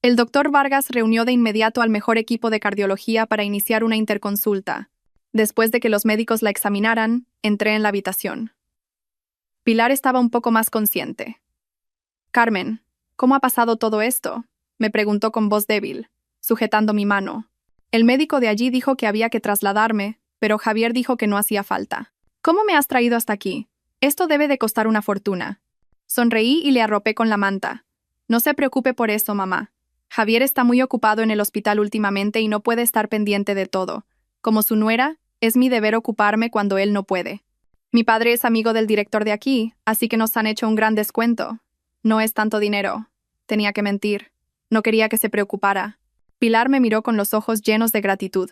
El doctor Vargas reunió de inmediato al mejor equipo de cardiología para iniciar una interconsulta. Después de que los médicos la examinaran, entré en la habitación. Pilar estaba un poco más consciente. «Carmen, ¿cómo ha pasado todo esto?», me preguntó con voz débil, sujetando mi mano. El médico de allí dijo que había que trasladarme, pero Javier dijo que no hacía falta. «¿Cómo me has traído hasta aquí? Esto debe de costar una fortuna». Sonreí y le arropé con la manta. «No se preocupe por eso, mamá. Javier está muy ocupado en el hospital últimamente y no puede estar pendiente de todo. Como su nuera, es mi deber ocuparme cuando él no puede. Mi padre es amigo del director de aquí, así que nos han hecho un gran descuento. No es tanto dinero». Tenía que mentir. No quería que se preocupara. Pilar me miró con los ojos llenos de gratitud.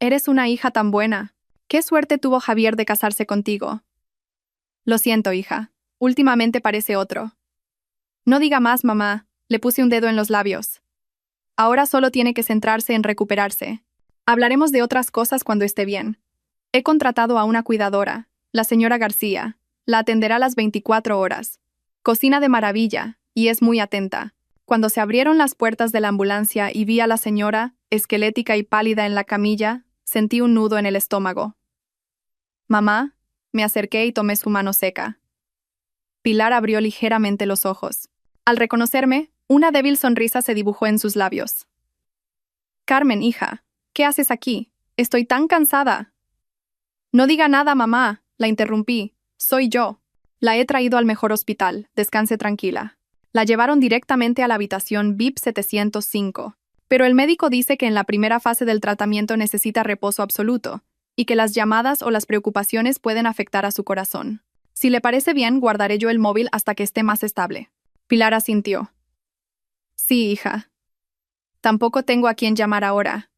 «Eres una hija tan buena. ¿Qué suerte tuvo Javier de casarse contigo?» «Lo siento, hija. Últimamente parece otro». «No diga más, mamá», le puse un dedo en los labios. «Ahora solo tiene que centrarse en recuperarse. Hablaremos de otras cosas cuando esté bien. He contratado a una cuidadora, la señora García. La atenderá las 24 horas. Cocina de maravilla, y es muy atenta». Cuando se abrieron las puertas de la ambulancia y vi a la señora, esquelética y pálida en la camilla, sentí un nudo en el estómago. «Mamá», me acerqué y tomé su mano seca. Pilar abrió ligeramente los ojos. Al reconocerme, una débil sonrisa se dibujó en sus labios. «Carmen, hija, ¿qué haces aquí? Estoy tan cansada». No diga nada, mamá, la interrumpí. Soy yo. La he traído al mejor hospital, descanse tranquila. La llevaron directamente a la habitación VIP 705. Pero el médico dice que en la primera fase del tratamiento necesita reposo absoluto, y que las llamadas o las preocupaciones pueden afectar a su corazón. Si le parece bien, guardaré yo el móvil hasta que esté más estable. Pilar asintió. Sí, hija. Tampoco tengo a quién llamar ahora.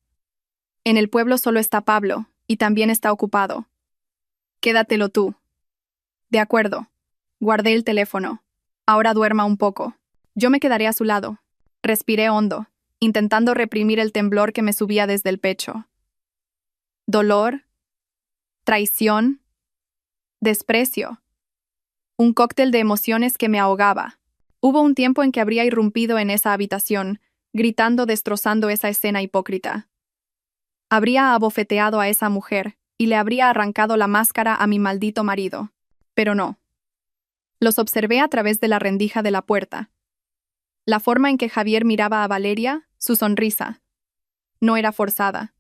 En el pueblo solo está Pablo, y también está ocupado. Quédatelo tú. De acuerdo. Guardé el teléfono. Ahora duerma un poco. Yo me quedaré a su lado. Respiré hondo, intentando reprimir el temblor que me subía desde el pecho. Dolor, traición, desprecio. Un cóctel de emociones que me ahogaba. Hubo un tiempo en que habría irrumpido en esa habitación, gritando, destrozando esa escena hipócrita. Habría abofeteado a esa mujer y le habría arrancado la máscara a mi maldito marido. Pero no. Los observé a través de la rendija de la puerta. La forma en que Javier miraba a Valeria, su sonrisa. No era forzada.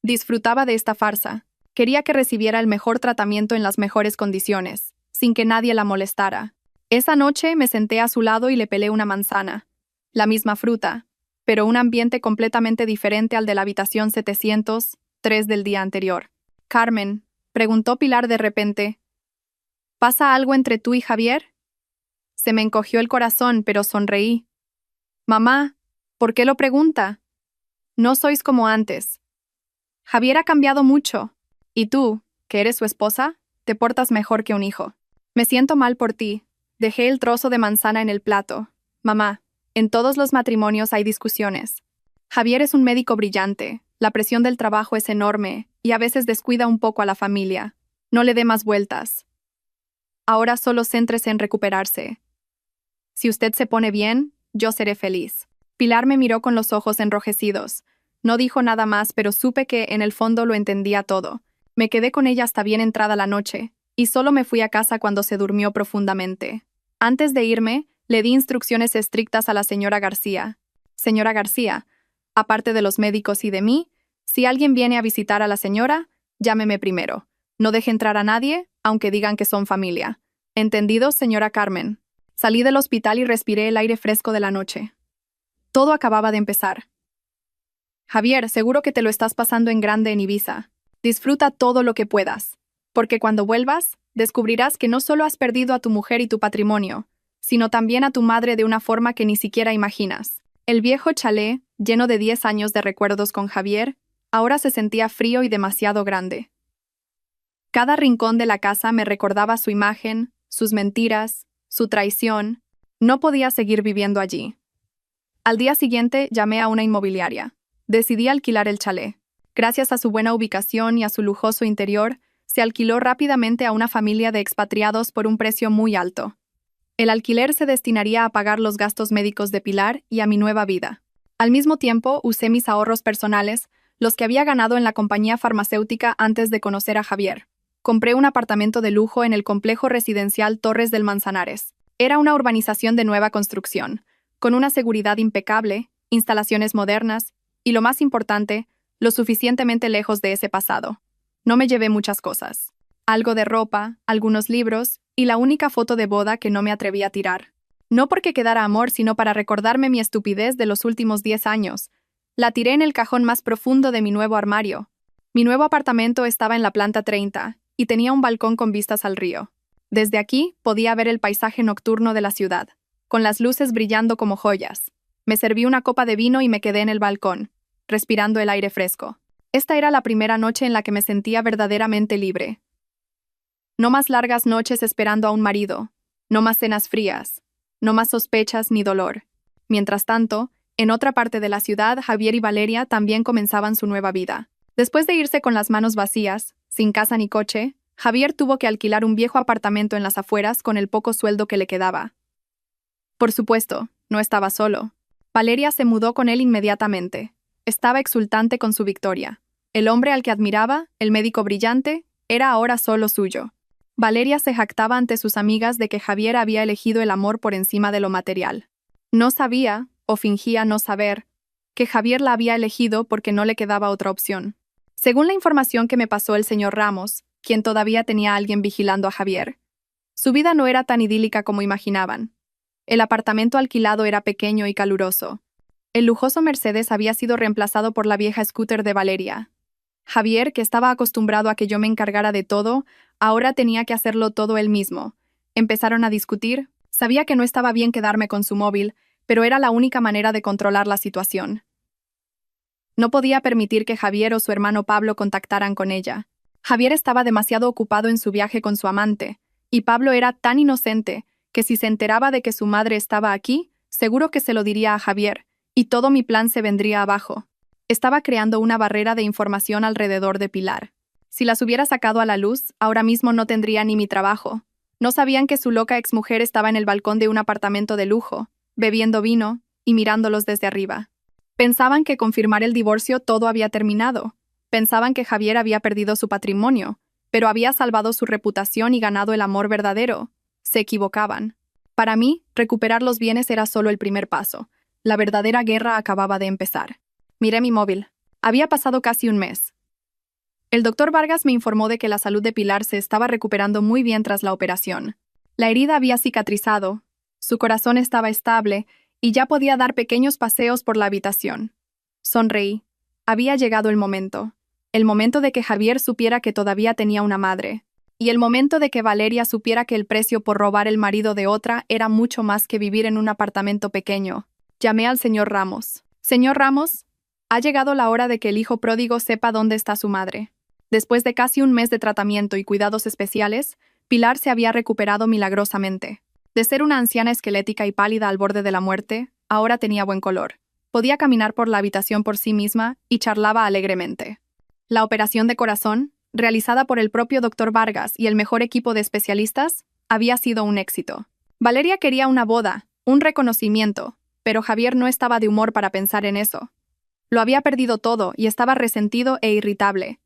Disfrutaba de esta farsa. Quería que recibiera el mejor tratamiento en las mejores condiciones, sin que nadie la molestara. Esa noche me senté a su lado y le pelé una manzana. La misma fruta, pero un ambiente completamente diferente al de la habitación 703 del día anterior. Carmen, preguntó Pilar de repente. ¿Pasa algo entre tú y Javier? Se me encogió el corazón, pero sonreí. Mamá, ¿por qué lo pregunta? No sois como antes. Javier ha cambiado mucho. Y tú, que eres su esposa, te portas mejor que un hijo. Me siento mal por ti. Dejé el trozo de manzana en el plato. Mamá, en todos los matrimonios hay discusiones. Javier es un médico brillante, la presión del trabajo es enorme, y a veces descuida un poco a la familia. No le dé más vueltas. Ahora solo céntrese en recuperarse. Si usted se pone bien, yo seré feliz. Pilar me miró con los ojos enrojecidos. No dijo nada más, pero supe que, en el fondo, lo entendía todo. Me quedé con ella hasta bien entrada la noche, y solo me fui a casa cuando se durmió profundamente. Antes de irme, le di instrucciones estrictas a la señora García. Señora García, aparte de los médicos y de mí, si alguien viene a visitar a la señora, llámeme primero. No deje entrar a nadie, aunque digan que son familia. ¿Entendido, señora Carmen? Salí del hospital y respiré el aire fresco de la noche. Todo acababa de empezar. Javier, seguro que te lo estás pasando en grande en Ibiza. Disfruta todo lo que puedas, porque cuando vuelvas, descubrirás que no solo has perdido a tu mujer y tu patrimonio, sino también a tu madre de una forma que ni siquiera imaginas. El viejo chalet, lleno de 10 años de recuerdos con Javier, ahora se sentía frío y demasiado grande. Cada rincón de la casa me recordaba su imagen, sus mentiras, su traición. No podía seguir viviendo allí. Al día siguiente llamé a una inmobiliaria. Decidí alquilar el chalet. Gracias a su buena ubicación y a su lujoso interior, se alquiló rápidamente a una familia de expatriados por un precio muy alto. El alquiler se destinaría a pagar los gastos médicos de Pilar y a mi nueva vida. Al mismo tiempo, usé mis ahorros personales, los que había ganado en la compañía farmacéutica antes de conocer a Javier. Compré un apartamento de lujo en el complejo residencial Torres del Manzanares. Era una urbanización de nueva construcción, con una seguridad impecable, instalaciones modernas y, lo más importante, lo suficientemente lejos de ese pasado. No me llevé muchas cosas. Algo de ropa, algunos libros y la única foto de boda que no me atreví a tirar. No porque quedara amor, sino para recordarme mi estupidez de los últimos 10 años. La tiré en el cajón más profundo de mi nuevo armario. Mi nuevo apartamento estaba en la planta 30 y tenía un balcón con vistas al río. Desde aquí podía ver el paisaje nocturno de la ciudad, con las luces brillando como joyas. Me serví una copa de vino y me quedé en el balcón, respirando el aire fresco. Esta era la primera noche en la que me sentía verdaderamente libre. No más largas noches esperando a un marido, no más cenas frías, no más sospechas ni dolor. Mientras tanto, en otra parte de la ciudad, Javier y Valeria también comenzaban su nueva vida. Después de irse con las manos vacías, sin casa ni coche, Javier tuvo que alquilar un viejo apartamento en las afueras con el poco sueldo que le quedaba. Por supuesto, no estaba solo. Valeria se mudó con él inmediatamente. Estaba exultante con su victoria. El hombre al que admiraba, el médico brillante, era ahora solo suyo. Valeria se jactaba ante sus amigas de que Javier había elegido el amor por encima de lo material. No sabía, o fingía no saber, que Javier la había elegido porque no le quedaba otra opción. Según la información que me pasó el señor Ramos, quien todavía tenía a alguien vigilando a Javier. Su vida no era tan idílica como imaginaban. El apartamento alquilado era pequeño y caluroso. El lujoso Mercedes había sido reemplazado por la vieja scooter de Valeria. Javier, que estaba acostumbrado a que yo me encargara de todo, ahora tenía que hacerlo todo él mismo. Empezaron a discutir. Sabía que no estaba bien quedarme con su móvil, pero era la única manera de controlar la situación. No podía permitir que Javier o su hermano Pablo contactaran con ella. Javier estaba demasiado ocupado en su viaje con su amante, y Pablo era tan inocente que si se enteraba de que su madre estaba aquí, seguro que se lo diría a Javier, y todo mi plan se vendría abajo. Estaba creando una barrera de información alrededor de Pilar. Si las hubiera sacado a la luz, ahora mismo no tendría ni mi trabajo. No sabían que su loca exmujer estaba en el balcón de un apartamento de lujo, bebiendo vino y mirándolos desde arriba. Pensaban que con firmar el divorcio todo había terminado. Pensaban que Javier había perdido su patrimonio, pero había salvado su reputación y ganado el amor verdadero. Se equivocaban. Para mí, recuperar los bienes era solo el primer paso. La verdadera guerra acababa de empezar. Miré mi móvil. Había pasado casi un mes. El doctor Vargas me informó de que la salud de Pilar se estaba recuperando muy bien tras la operación. La herida había cicatrizado, su corazón estaba estable y ya podía dar pequeños paseos por la habitación. Sonreí. Había llegado el momento. El momento de que Javier supiera que todavía tenía una madre. Y el momento de que Valeria supiera que el precio por robar el marido de otra era mucho más que vivir en un apartamento pequeño. Llamé al señor Ramos. Señor Ramos, ha llegado la hora de que el hijo pródigo sepa dónde está su madre. Después de casi un mes de tratamiento y cuidados especiales, Pilar se había recuperado milagrosamente. De ser una anciana esquelética y pálida al borde de la muerte, ahora tenía buen color. Podía caminar por la habitación por sí misma y charlaba alegremente. La operación de corazón, realizada por el propio doctor Vargas y el mejor equipo de especialistas, había sido un éxito. Valeria quería una boda, un reconocimiento, pero Javier no estaba de humor para pensar en eso. Lo había perdido todo y estaba resentido e irritable.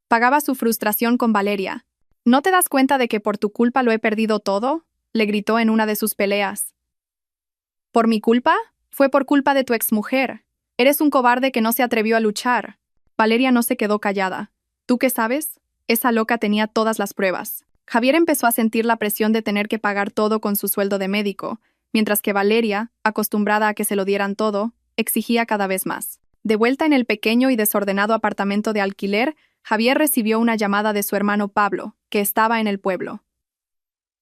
Pagaba su frustración con Valeria. ¿No te das cuenta de que por tu culpa lo he perdido todo?, le gritó en una de sus peleas. ¿Por mi culpa? Fue por culpa de tu exmujer. Eres un cobarde que no se atrevió a luchar. Valeria no se quedó callada. ¿Tú qué sabes? Esa loca tenía todas las pruebas. Javier empezó a sentir la presión de tener que pagar todo con su sueldo de médico, mientras que Valeria, acostumbrada a que se lo dieran todo, exigía cada vez más. De vuelta en el pequeño y desordenado apartamento de alquiler, Javier recibió una llamada de su hermano Pablo, que estaba en el pueblo.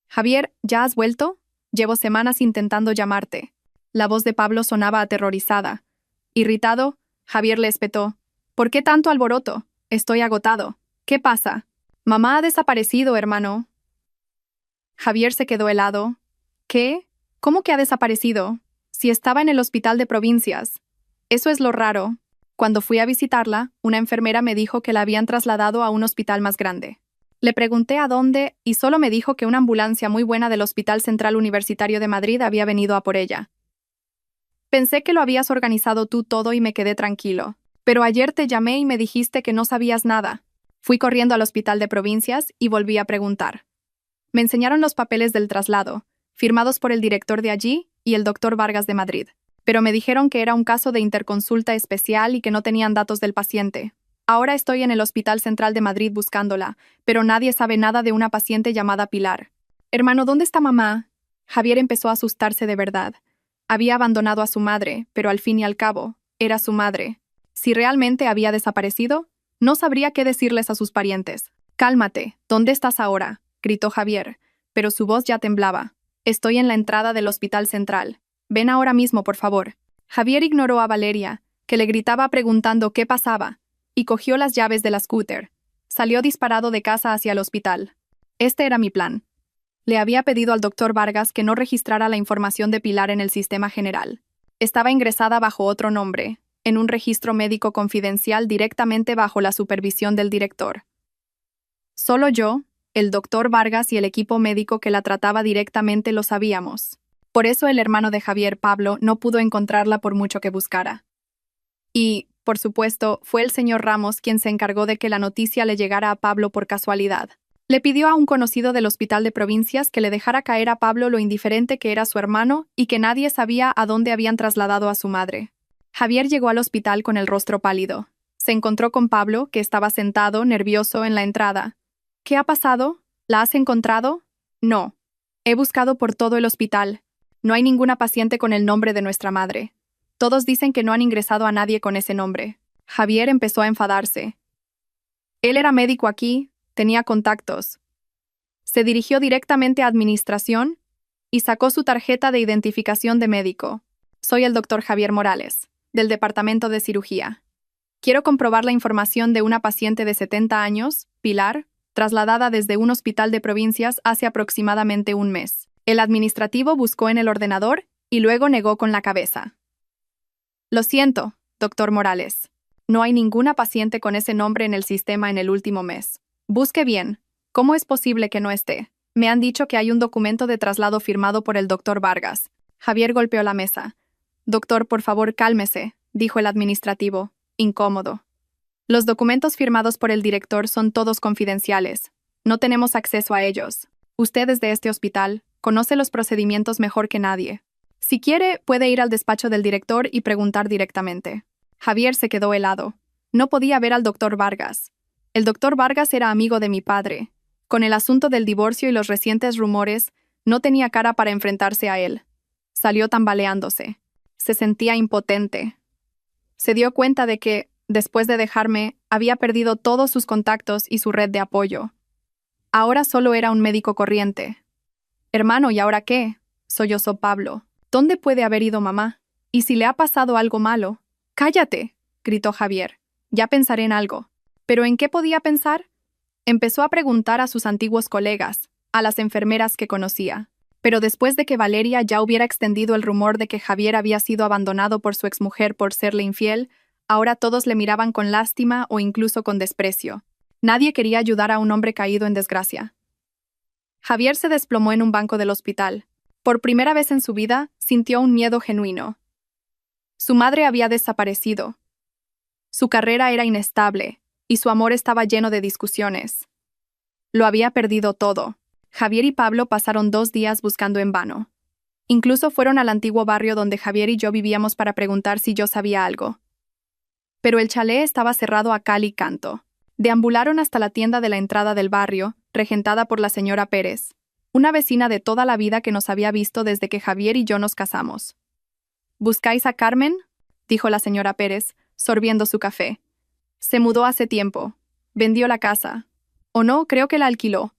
Javier, ¿ya has vuelto? Llevo semanas intentando llamarte. La voz de Pablo sonaba aterrorizada. Irritado, Javier le espetó. ¿Por qué tanto alboroto? Estoy agotado. ¿Qué pasa? Mamá ha desaparecido, hermano. Javier se quedó helado. ¿Qué? ¿Cómo que ha desaparecido? Si estaba en el hospital de provincias. Eso es lo raro. Cuando fui a visitarla, una enfermera me dijo que la habían trasladado a un hospital más grande. Le pregunté a dónde y solo me dijo que una ambulancia muy buena del Hospital Central Universitario de Madrid había venido a por ella. Pensé que lo habías organizado tú todo y me quedé tranquilo. Pero ayer te llamé y me dijiste que no sabías nada. Fui corriendo al hospital de provincias y volví a preguntar. Me enseñaron los papeles del traslado, firmados por el director de allí y el doctor Vargas de Madrid. Pero me dijeron que era un caso de interconsulta especial y que no tenían datos del paciente. Ahora estoy en el Hospital Central de Madrid buscándola, pero nadie sabe nada de una paciente llamada Pilar. Hermano, ¿dónde está mamá? Javier empezó a asustarse de verdad. Había abandonado a su madre, pero al fin y al cabo, era su madre. Si realmente había desaparecido, no sabría qué decirles a sus parientes. Cálmate, ¿dónde estás ahora?, gritó Javier, pero su voz ya temblaba. Estoy en la entrada del Hospital Central. Ven ahora mismo, por favor. Javier ignoró a Valeria, que le gritaba preguntando qué pasaba, y cogió las llaves de la scooter. Salió disparado de casa hacia el hospital. Este era mi plan. Le había pedido al doctor Vargas que no registrara la información de Pilar en el sistema general. Estaba ingresada bajo otro nombre, en un registro médico confidencial directamente bajo la supervisión del director. Solo yo, el doctor Vargas y el equipo médico que la trataba directamente lo sabíamos. Por eso el hermano de Javier, Pablo, no pudo encontrarla por mucho que buscara. Y, por supuesto, fue el señor Ramos quien se encargó de que la noticia le llegara a Pablo por casualidad. Le pidió a un conocido del hospital de provincias que le dejara caer a Pablo lo indiferente que era su hermano y que nadie sabía a dónde habían trasladado a su madre. Javier llegó al hospital con el rostro pálido. Se encontró con Pablo, que estaba sentado, nervioso, en la entrada. ¿Qué ha pasado? ¿La has encontrado? No. He buscado por todo el hospital. No hay ninguna paciente con el nombre de nuestra madre. Todos dicen que no han ingresado a nadie con ese nombre. Javier empezó a enfadarse. Él era médico aquí, tenía contactos. Se dirigió directamente a administración y sacó su tarjeta de identificación de médico. Soy el doctor Javier Morales, del departamento de cirugía. Quiero comprobar la información de una paciente de 70 años, Pilar, trasladada desde un hospital de provincias hace aproximadamente un mes. El administrativo buscó en el ordenador y luego negó con la cabeza. Lo siento, doctor Morales. No hay ninguna paciente con ese nombre en el sistema en el último mes. Busque bien. ¿Cómo es posible que no esté? Me han dicho que hay un documento de traslado firmado por el doctor Vargas. Javier golpeó la mesa. Doctor, por favor, cálmese, dijo el administrativo, incómodo. Los documentos firmados por el director son todos confidenciales. No tenemos acceso a ellos. Usted es de este hospital, conoce los procedimientos mejor que nadie. Si quiere, puede ir al despacho del director y preguntar directamente. Javier se quedó helado. No podía ver al doctor Vargas. El doctor Vargas era amigo de mi padre. Con el asunto del divorcio y los recientes rumores, no tenía cara para enfrentarse a él. Salió tambaleándose. Se sentía impotente. Se dio cuenta de que, después de dejarme, había perdido todos sus contactos y su red de apoyo. Ahora solo era un médico corriente. Hermano, ¿y ahora qué? Sollozó Pablo. ¿Dónde puede haber ido mamá? ¿Y si le ha pasado algo malo? ¡Cállate!, gritó Javier. Ya pensaré en algo. ¿Pero en qué podía pensar? Empezó a preguntar a sus antiguos colegas, a las enfermeras que conocía. Pero después de que Valeria ya hubiera extendido el rumor de que Javier había sido abandonado por su exmujer por serle infiel, ahora todos le miraban con lástima o incluso con desprecio. Nadie quería ayudar a un hombre caído en desgracia. Javier se desplomó en un banco del hospital. Por primera vez en su vida, sintió un miedo genuino. Su madre había desaparecido. Su carrera era inestable, y su amor estaba lleno de discusiones. Lo había perdido todo. Javier y Pablo pasaron 2 días buscando en vano. Incluso fueron al antiguo barrio donde Javier y yo vivíamos para preguntar si yo sabía algo. Pero el chalet estaba cerrado a cal y canto. Deambularon hasta la tienda de la entrada del barrio, regentada por la señora Pérez, una vecina de toda la vida que nos había visto desde que Javier y yo nos casamos. ¿Buscáis a Carmen?, dijo la señora Pérez, sorbiendo su café. Se mudó hace tiempo. Vendió la casa. O no, creo que la alquiló.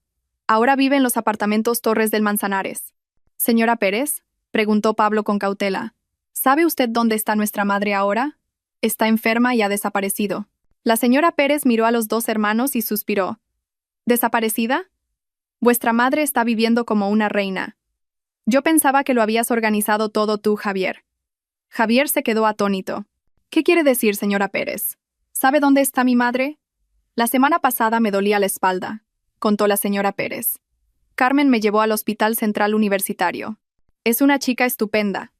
Ahora vive en los apartamentos Torres del Manzanares. Señora Pérez, preguntó Pablo con cautela, ¿sabe usted dónde está nuestra madre ahora? Está enferma y ha desaparecido. La señora Pérez miró a los 2 hermanos y suspiró. ¿Desaparecida? Vuestra madre está viviendo como una reina. Yo pensaba que lo habías organizado todo tú, Javier. Javier se quedó atónito. ¿Qué quiere decir, señora Pérez? ¿Sabe dónde está mi madre? La semana pasada me dolía la espalda, contó la señora Pérez. Carmen me llevó al Hospital Central Universitario. Es una chica estupenda,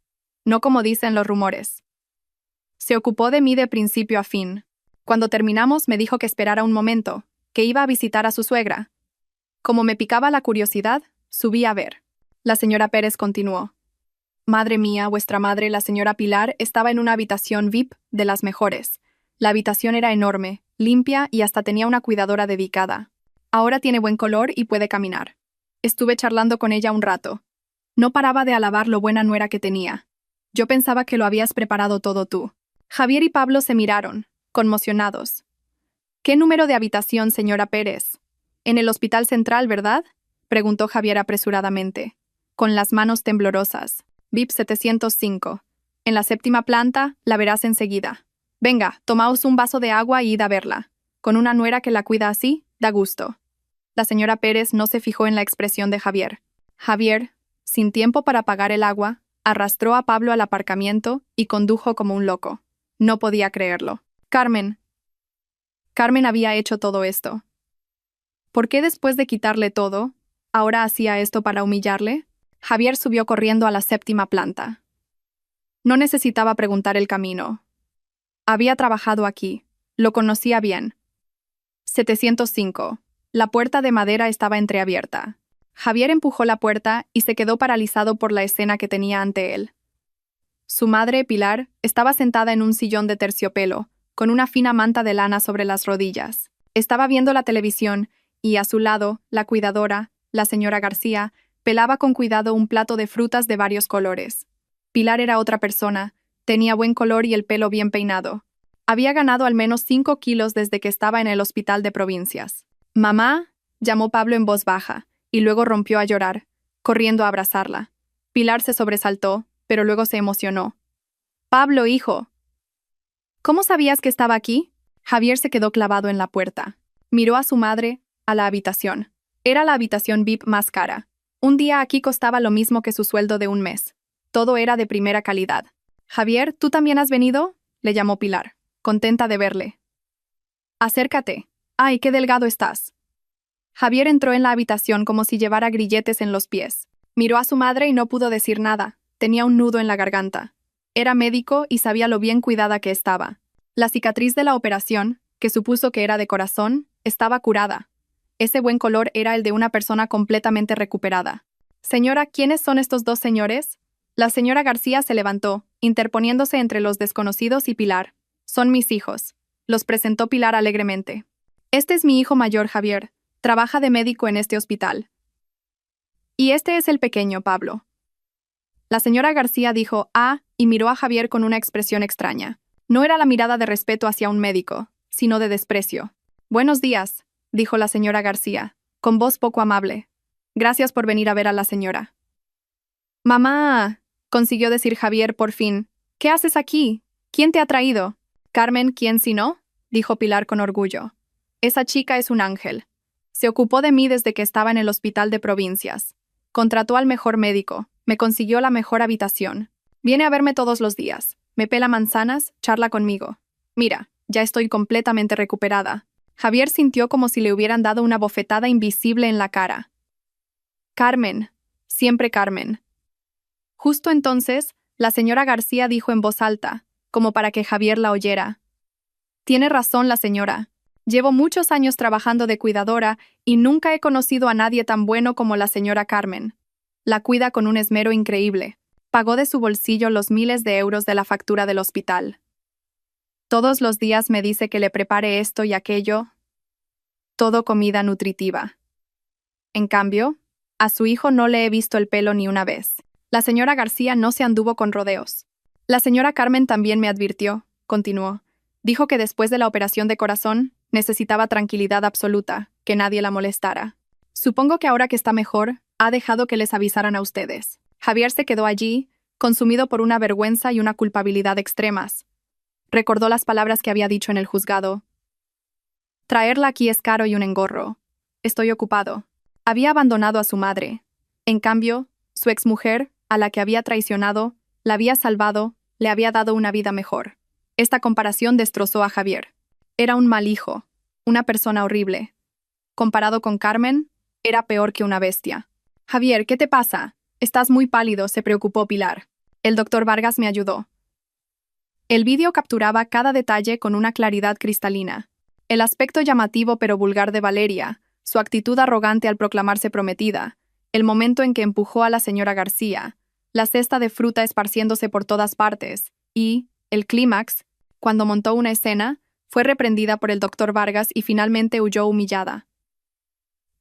no como dicen los rumores. Se ocupó de mí de principio a fin. Cuando terminamos me dijo que esperara un momento, que iba a visitar a su suegra. Como me picaba la curiosidad, subí a ver. La señora Pérez continuó. Madre mía, vuestra madre, la señora Pilar, estaba en una habitación VIP de las mejores. La habitación era enorme, limpia y hasta tenía una cuidadora dedicada. Ahora tiene buen color y puede caminar. Estuve charlando con ella un rato. No paraba de alabar lo buena nuera que tenía. Yo pensaba que lo habías preparado todo tú. Javier y Pablo se miraron, conmocionados. ¿Qué número de habitación, señora Pérez? En el Hospital Central, ¿verdad?, preguntó Javier apresuradamente, con las manos temblorosas. VIP 705. En la 7ª planta, la verás enseguida. Venga, tomaos un vaso de agua y id a verla. Con una nuera que la cuida así, da gusto. La señora Pérez no se fijó en la expresión de Javier. Javier, sin tiempo para pagar el agua, arrastró a Pablo al aparcamiento y condujo como un loco. No podía creerlo. Carmen había hecho todo esto. ¿Por qué después de quitarle todo, ahora hacía esto para humillarle? Javier subió corriendo a la 7ª planta. No necesitaba preguntar el camino. Había trabajado aquí. Lo conocía bien. 705. La puerta de madera estaba entreabierta. Javier empujó la puerta y se quedó paralizado por la escena que tenía ante él. Su madre, Pilar, estaba sentada en un sillón de terciopelo, con una fina manta de lana sobre las rodillas. Estaba viendo la televisión y a su lado, la cuidadora, la señora García, pelaba con cuidado un plato de frutas de varios colores. Pilar era otra persona, tenía buen color y el pelo bien peinado. Había ganado al menos 5 kilos desde que estaba en el hospital de provincias. «Mamá», llamó Pablo en voz baja, y luego rompió a llorar, corriendo a abrazarla. Pilar se sobresaltó, pero luego se emocionó. «Pablo, hijo». «¿Cómo sabías que estaba aquí?» Javier se quedó clavado en la puerta. Miró a su madre, a la habitación. Era la habitación VIP más cara. Un día aquí costaba lo mismo que su sueldo de un mes. Todo era de primera calidad. «Javier, ¿tú también has venido?», le llamó Pilar, contenta de verle. «Acércate. ¡Ay, qué delgado estás!». Javier entró en la habitación como si llevara grilletes en los pies. Miró a su madre y no pudo decir nada. Tenía un nudo en la garganta. Era médico y sabía lo bien cuidada que estaba. La cicatriz de la operación, que supuso que era de corazón, estaba curada. Ese buen color era el de una persona completamente recuperada. «Señora, ¿quiénes son estos dos señores?». La señora García se levantó, interponiéndose entre los desconocidos y Pilar. «Son mis hijos», los presentó Pilar alegremente. «Este es mi hijo mayor, Javier. Trabaja de médico en este hospital. Y este es el pequeño, Pablo». La señora García dijo «ah» y miró a Javier con una expresión extraña. No era la mirada de respeto hacia un médico, sino de desprecio. «Buenos días», dijo la señora García, con voz poco amable. «Gracias por venir a ver a la señora». «Mamá», consiguió decir Javier por fin. «¿Qué haces aquí? ¿Quién te ha traído?». «Carmen, ¿quién si no?», dijo Pilar con orgullo. «Esa chica es un ángel. Se ocupó de mí desde que estaba en el hospital de provincias. Contrató al mejor médico, me consiguió la mejor habitación. Viene a verme todos los días, me pela manzanas, charla conmigo. Mira, ya estoy completamente recuperada». Javier sintió como si le hubieran dado una bofetada invisible en la cara. «Carmen, siempre Carmen». Justo entonces, la señora García dijo en voz alta, como para que Javier la oyera. «Tiene razón la señora. Llevo muchos años trabajando de cuidadora y nunca he conocido a nadie tan bueno como la señora Carmen. La cuida con un esmero increíble. Pagó de su bolsillo los miles de euros de la factura del hospital. Todos los días me dice que le prepare esto y aquello. Todo comida nutritiva. En cambio, a su hijo no le he visto el pelo ni una vez». La señora García no se anduvo con rodeos. «La señora Carmen también me advirtió», continuó. «Dijo que después de la operación de corazón, necesitaba tranquilidad absoluta, que nadie la molestara. Supongo que ahora que está mejor, ha dejado que les avisaran a ustedes». Javier se quedó allí, consumido por una vergüenza y una culpabilidad extremas. Recordó las palabras que había dicho en el juzgado. «Traerla aquí es caro y un engorro. Estoy ocupado». Había abandonado a su madre. En cambio, su exmujer, a la que había traicionado, la había salvado, le había dado una vida mejor. Esta comparación destrozó a Javier. Era un mal hijo, una persona horrible. Comparado con Carmen, era peor que una bestia. «Javier, ¿qué te pasa? Estás muy pálido», se preocupó Pilar. «El doctor Vargas me ayudó». El vídeo capturaba cada detalle con una claridad cristalina. El aspecto llamativo pero vulgar de Valeria, su actitud arrogante al proclamarse prometida, el momento en que empujó a la señora García, la cesta de fruta esparciéndose por todas partes, y, el clímax, cuando montó una escena, fue reprendida por el doctor Vargas y finalmente huyó humillada.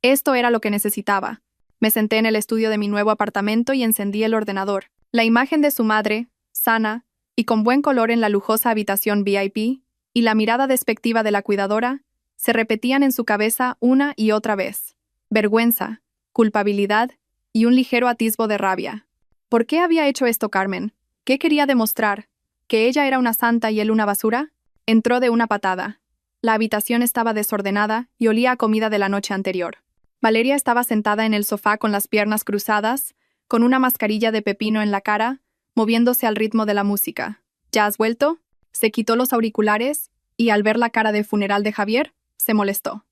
Esto era lo que necesitaba. Me senté en el estudio de mi nuevo apartamento y encendí el ordenador. La imagen de su madre, sana y con buen color en la lujosa habitación VIP, y la mirada despectiva de la cuidadora, se repetían en su cabeza una y otra vez. Vergüenza, culpabilidad y un ligero atisbo de rabia. ¿Por qué había hecho esto Carmen? ¿Qué quería demostrar? ¿Que ella era una santa y él una basura? Entró de una patada. La habitación estaba desordenada y olía a comida de la noche anterior. Valeria estaba sentada en el sofá con las piernas cruzadas, con una mascarilla de pepino en la cara, moviéndose al ritmo de la música. ¿Ya has vuelto? Se quitó los auriculares y, al ver la cara de funeral de Javier, se molestó.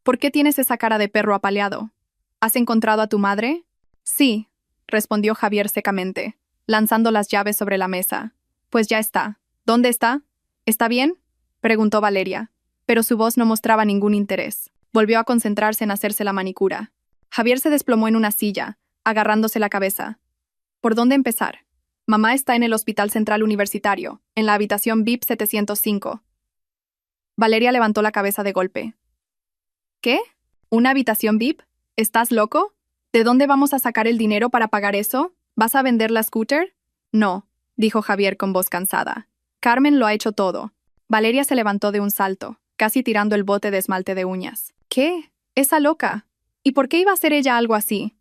¿Por qué tienes esa cara de perro apaleado? ¿Has encontrado a tu madre? Sí, respondió Javier secamente, lanzando las llaves sobre la mesa. Pues ya está. ¿Dónde está? ¿Está bien?, preguntó Valeria, pero su voz no mostraba ningún interés. Volvió a concentrarse en hacerse la manicura. Javier se desplomó en una silla, agarrándose la cabeza. ¿Por dónde empezar? Mamá está en el Hospital Central Universitario, en la habitación VIP 705. Valeria levantó la cabeza de golpe. ¿Qué? ¿Una habitación VIP? ¿Estás loco? ¿De dónde vamos a sacar el dinero para pagar eso? ¿Vas a vender la scooter? No, dijo Javier con voz cansada. Carmen lo ha hecho todo. Valeria se levantó de un salto, casi tirando el bote de esmalte de uñas. ¿Qué? Esa loca. ¿Y por qué iba a hacer ella algo así?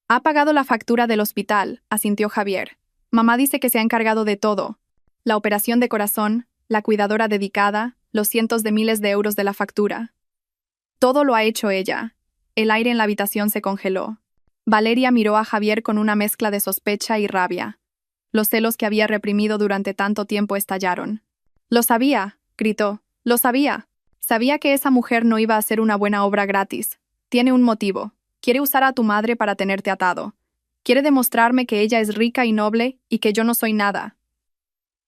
Ha pagado la factura del hospital, asintió Javier. Mamá dice que se ha encargado de todo. La operación de corazón, la cuidadora dedicada, los cientos de miles de euros de la factura. Todo lo ha hecho ella. El aire en la habitación se congeló. Valeria miró a Javier con una mezcla de sospecha y rabia. Los celos que había reprimido durante tanto tiempo estallaron. «Lo sabía», gritó. «Lo sabía. Sabía que esa mujer no iba a hacer una buena obra gratis. Tiene un motivo. Quiere usar a tu madre para tenerte atado. Quiere demostrarme que ella es rica y noble y que yo no soy nada».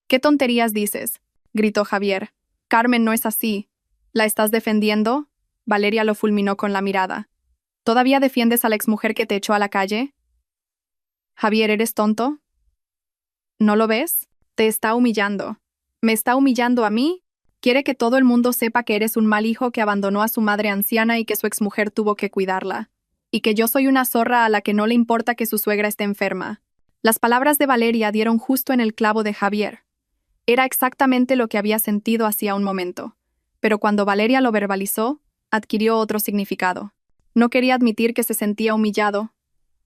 «¿Qué tonterías dices?», gritó Javier. «Carmen no es así. ¿La estás defendiendo?». Valeria lo fulminó con la mirada. «¿Todavía defiendes a la exmujer que te echó a la calle?». «Javier, ¿eres tonto? ¿No lo ves? Te está humillando. ¿Me está humillando a mí? Quiere que todo el mundo sepa que eres un mal hijo que abandonó a su madre anciana y que su exmujer tuvo que cuidarla. Y que yo soy una zorra a la que no le importa que su suegra esté enferma». Las palabras de Valeria dieron justo en el clavo de Javier. Era exactamente lo que había sentido hacía un momento. Pero cuando Valeria lo verbalizó, adquirió otro significado. No quería admitir que se sentía humillado.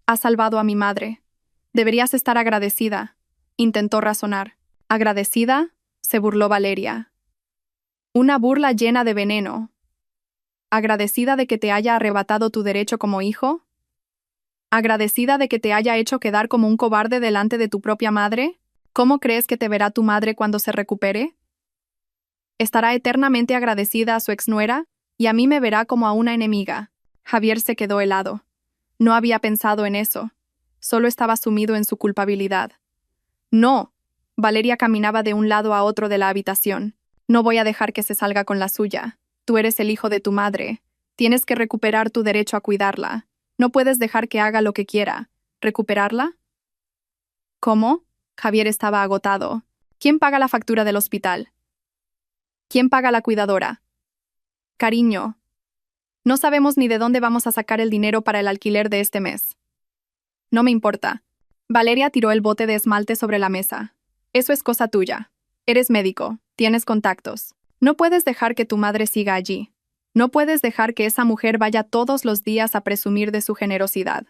«Has salvado a mi madre. Deberías estar agradecida», intentó razonar. «¿Agradecida?», se burló Valeria. Una burla llena de veneno. ¿Agradecida de que te haya arrebatado tu derecho como hijo? ¿Agradecida de que te haya hecho quedar como un cobarde delante de tu propia madre? ¿Cómo crees que te verá tu madre cuando se recupere? ¿Estará eternamente agradecida a su exnuera? Y a mí me verá como a una enemiga. Javier se quedó helado. No había pensado en eso. Solo estaba sumido en su culpabilidad. «No». Valeria caminaba de un lado a otro de la habitación. «No voy a dejar que se salga con la suya. Tú eres el hijo de tu madre. Tienes que recuperar tu derecho a cuidarla. No puedes dejar que haga lo que quiera. ¿Recuperarla?». «¿Cómo?». Javier estaba agotado. «¿Quién paga la factura del hospital? ¿Quién paga la cuidadora?». «Cariño, no sabemos ni de dónde vamos a sacar el dinero para el alquiler de este mes». «No me importa». Valeria tiró el bote de esmalte sobre la mesa. «Eso es cosa tuya. Eres médico, tienes contactos. No puedes dejar que tu madre siga allí. No puedes dejar que esa mujer vaya todos los días a presumir de su generosidad.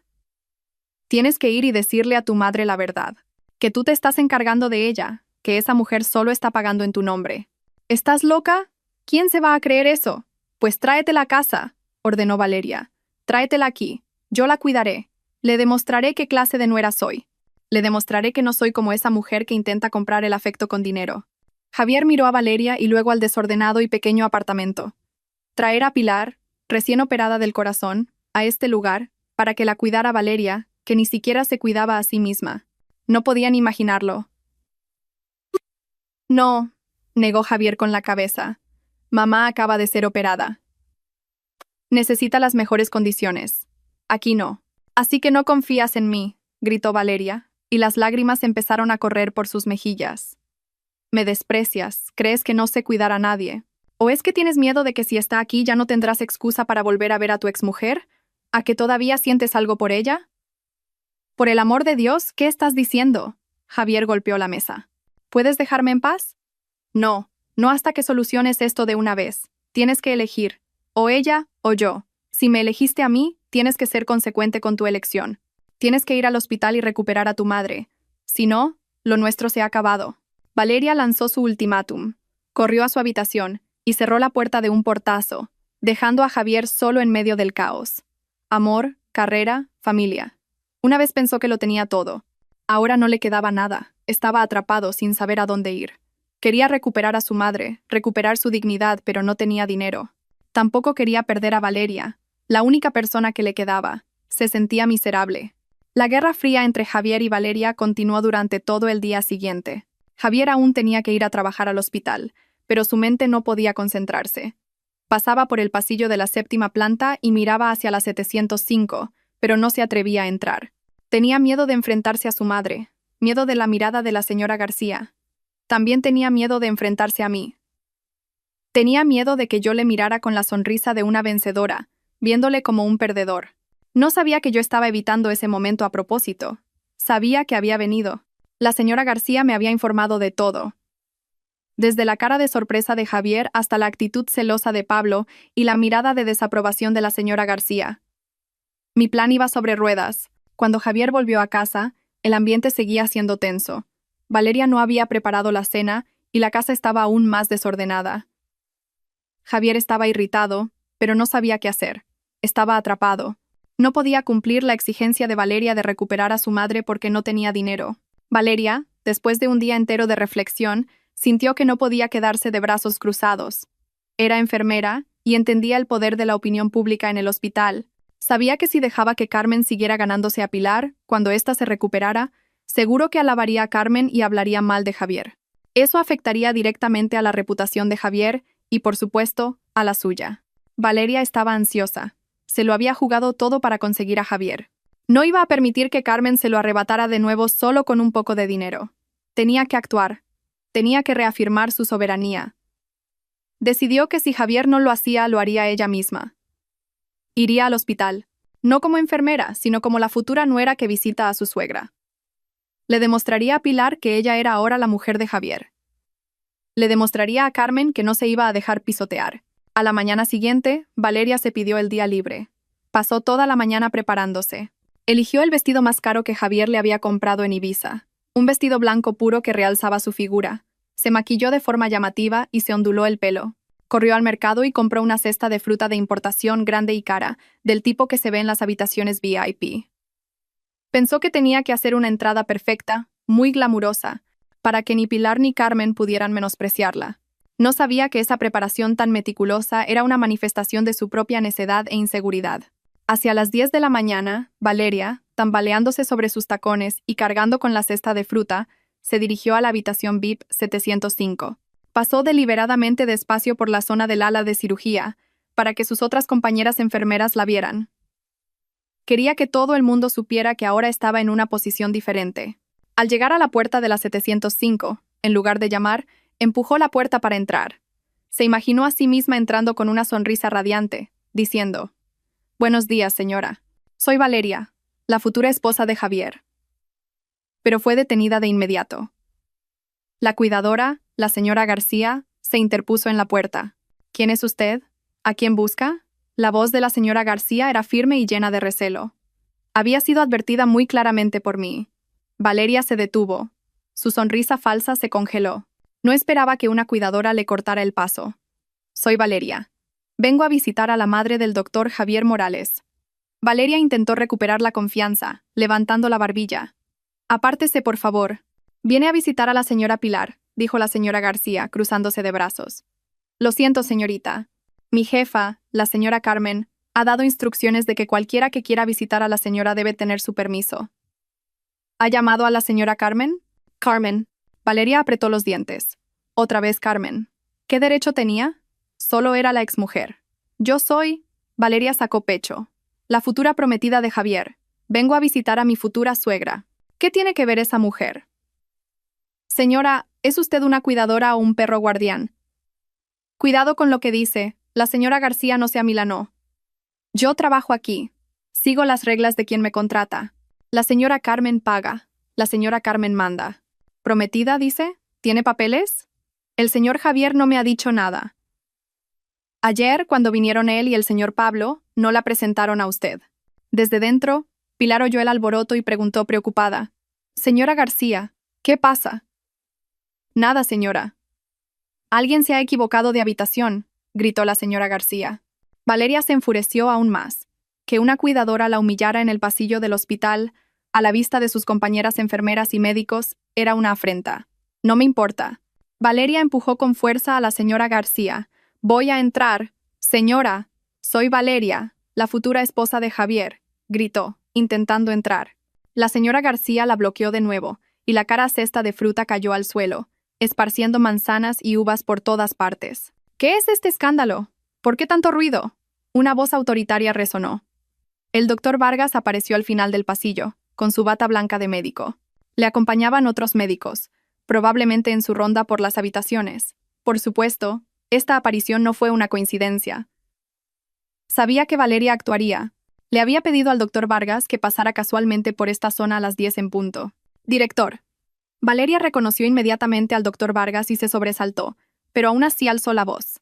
Tienes que ir y decirle a tu madre la verdad. Que tú te estás encargando de ella, que esa mujer solo está pagando en tu nombre». «¿Estás loca? ¿Quién se va a creer eso? Pues tráetela a casa», ordenó Valeria. «Tráetela aquí. Yo la cuidaré. Le demostraré qué clase de nuera soy. Le demostraré que no soy como esa mujer que intenta comprar el afecto con dinero». Javier miró a Valeria y luego al desordenado y pequeño apartamento. Traer a Pilar, recién operada del corazón, a este lugar, para que la cuidara Valeria, que ni siquiera se cuidaba a sí misma. No podían imaginarlo. «No», negó Javier con la cabeza. «Mamá acaba de ser operada. Necesita las mejores condiciones. Aquí no. Así que no confías en mí», gritó Valeria, y las lágrimas empezaron a correr por sus mejillas. «Me desprecias, crees que no sé cuidar a nadie. ¿O es que tienes miedo de que si está aquí ya no tendrás excusa para volver a ver a tu exmujer? ¿A que todavía sientes algo por ella?». «Por el amor de Dios, ¿qué estás diciendo?». Javier golpeó la mesa. «¿Puedes dejarme en paz?». «No, no hasta que soluciones esto de una vez. Tienes que elegir. O ella o yo. Si me elegiste a mí, tienes que ser consecuente con tu elección. Tienes que ir al hospital y recuperar a tu madre. Si no, lo nuestro se ha acabado». Valeria lanzó su ultimátum. Corrió a su habitación y cerró la puerta de un portazo, dejando a Javier solo en medio del caos. Amor, carrera, familia. Una vez pensó que lo tenía todo. Ahora no le quedaba nada. Estaba atrapado sin saber a dónde ir. Quería recuperar a su madre, recuperar su dignidad, pero no tenía dinero. Tampoco quería perder a Valeria, la única persona que le quedaba. Se sentía miserable. La guerra fría entre Javier y Valeria continuó durante todo el día siguiente. Javier aún tenía que ir a trabajar al hospital, pero su mente no podía concentrarse. Pasaba por el pasillo de la 7ª planta y miraba hacia la 705, pero no se atrevía a entrar. Tenía miedo de enfrentarse a su madre, miedo de la mirada de la señora García. También tenía miedo de enfrentarse a mí. Tenía miedo de que yo le mirara con la sonrisa de una vencedora, viéndole como un perdedor. No sabía que yo estaba evitando ese momento a propósito. Sabía que había venido. La señora García me había informado de todo. Desde la cara de sorpresa de Javier hasta la actitud celosa de Pablo y la mirada de desaprobación de la señora García. Mi plan iba sobre ruedas. Cuando Javier volvió a casa, el ambiente seguía siendo tenso. Valeria no había preparado la cena y la casa estaba aún más desordenada. Javier estaba irritado, pero no sabía qué hacer. Estaba atrapado. No podía cumplir la exigencia de Valeria de recuperar a su madre porque no tenía dinero. Valeria, después de un día entero de reflexión, sintió que no podía quedarse de brazos cruzados. Era enfermera y entendía el poder de la opinión pública en el hospital. Sabía que si dejaba que Carmen siguiera ganándose a Pilar, cuando ésta se recuperara, seguro que alabaría a Carmen y hablaría mal de Javier. Eso afectaría directamente a la reputación de Javier y, por supuesto, a la suya. Valeria estaba ansiosa. Se lo había jugado todo para conseguir a Javier. No iba a permitir que Carmen se lo arrebatara de nuevo solo con un poco de dinero. Tenía que actuar. Tenía que reafirmar su soberanía. Decidió que si Javier no lo hacía, lo haría ella misma. Iría al hospital, no como enfermera, sino como la futura nuera que visita a su suegra. Le demostraría a Pilar que ella era ahora la mujer de Javier. Le demostraría a Carmen que no se iba a dejar pisotear. A la mañana siguiente, Valeria se pidió el día libre. Pasó toda la mañana preparándose. Eligió el vestido más caro que Javier le había comprado en Ibiza. Un vestido blanco puro que realzaba su figura. Se maquilló de forma llamativa y se onduló el pelo. Corrió al mercado y compró una cesta de fruta de importación grande y cara, del tipo que se ve en las habitaciones VIP. Pensó que tenía que hacer una entrada perfecta, muy glamurosa, para que ni Pilar ni Carmen pudieran menospreciarla. No sabía que esa preparación tan meticulosa era una manifestación de su propia necedad e inseguridad. Hacia las 10 de la mañana, Valeria, tambaleándose sobre sus tacones y cargando con la cesta de fruta, se dirigió a la habitación VIP 705. Pasó deliberadamente despacio por la zona del ala de cirugía, para que sus otras compañeras enfermeras la vieran. Quería que todo el mundo supiera que ahora estaba en una posición diferente. Al llegar a la puerta de la 705, en lugar de llamar, empujó la puerta para entrar. Se imaginó a sí misma entrando con una sonrisa radiante, diciendo: «Buenos días, señora. Soy Valeria, la futura esposa de Javier». Pero fue detenida de inmediato. La cuidadora, la señora García, se interpuso en la puerta. «¿Quién es usted? ¿A quién busca?». La voz de la señora García era firme y llena de recelo. Había sido advertida muy claramente por mí. Valeria se detuvo. Su sonrisa falsa se congeló. No esperaba que una cuidadora le cortara el paso. «Soy Valeria. Vengo a visitar a la madre del doctor Javier Morales». Valeria intentó recuperar la confianza, levantando la barbilla. «Apártese, por favor. Viene a visitar a la señora Pilar», dijo la señora García, cruzándose de brazos. «Lo siento, señorita. Mi jefa, la señora Carmen, ha dado instrucciones de que cualquiera que quiera visitar a la señora debe tener su permiso». «¿Ha llamado a la señora Carmen?» «Carmen». Valeria apretó los dientes. Otra vez Carmen. ¿Qué derecho tenía? Solo era la exmujer. «Yo soy...». Valeria sacó pecho. «La futura prometida de Javier. Vengo a visitar a mi futura suegra». «¿Qué tiene que ver esa mujer?» «Señora, ¿es usted una cuidadora o un perro guardián?» «Cuidado con lo que dice. La señora García no se amilanó. Yo trabajo aquí. Sigo las reglas de quien me contrata. La señora Carmen paga. La señora Carmen manda». «¿Prometida, dice? ¿Tiene papeles?» «El señor Javier no me ha dicho nada. Ayer, cuando vinieron él y el señor Pablo, no la presentaron a usted». Desde dentro, Pilar oyó el alboroto y preguntó preocupada: «Señora García, ¿qué pasa?» «Nada, señora». «Alguien se ha equivocado de habitación», gritó la señora García. Valeria se enfureció aún más. Que una cuidadora la humillara en el pasillo del hospital, a la vista de sus compañeras enfermeras y médicos, era una afrenta. «No me importa». Valeria empujó con fuerza a la señora García. «Voy a entrar. Señora, soy Valeria, la futura esposa de Javier», gritó, intentando entrar. La señora García la bloqueó de nuevo, y la cara cesta de fruta cayó al suelo, esparciendo manzanas y uvas por todas partes. «¿Qué es este escándalo? ¿Por qué tanto ruido?». Una voz autoritaria resonó. El doctor Vargas apareció al final del pasillo, con su bata blanca de médico. Le acompañaban otros médicos, probablemente en su ronda por las habitaciones. Por supuesto, esta aparición no fue una coincidencia. Sabía que Valeria actuaría. Le había pedido al doctor Vargas que pasara casualmente por esta zona a las 10 en punto. Director. Valeria reconoció inmediatamente al doctor Vargas y se sobresaltó, pero aún así alzó la voz.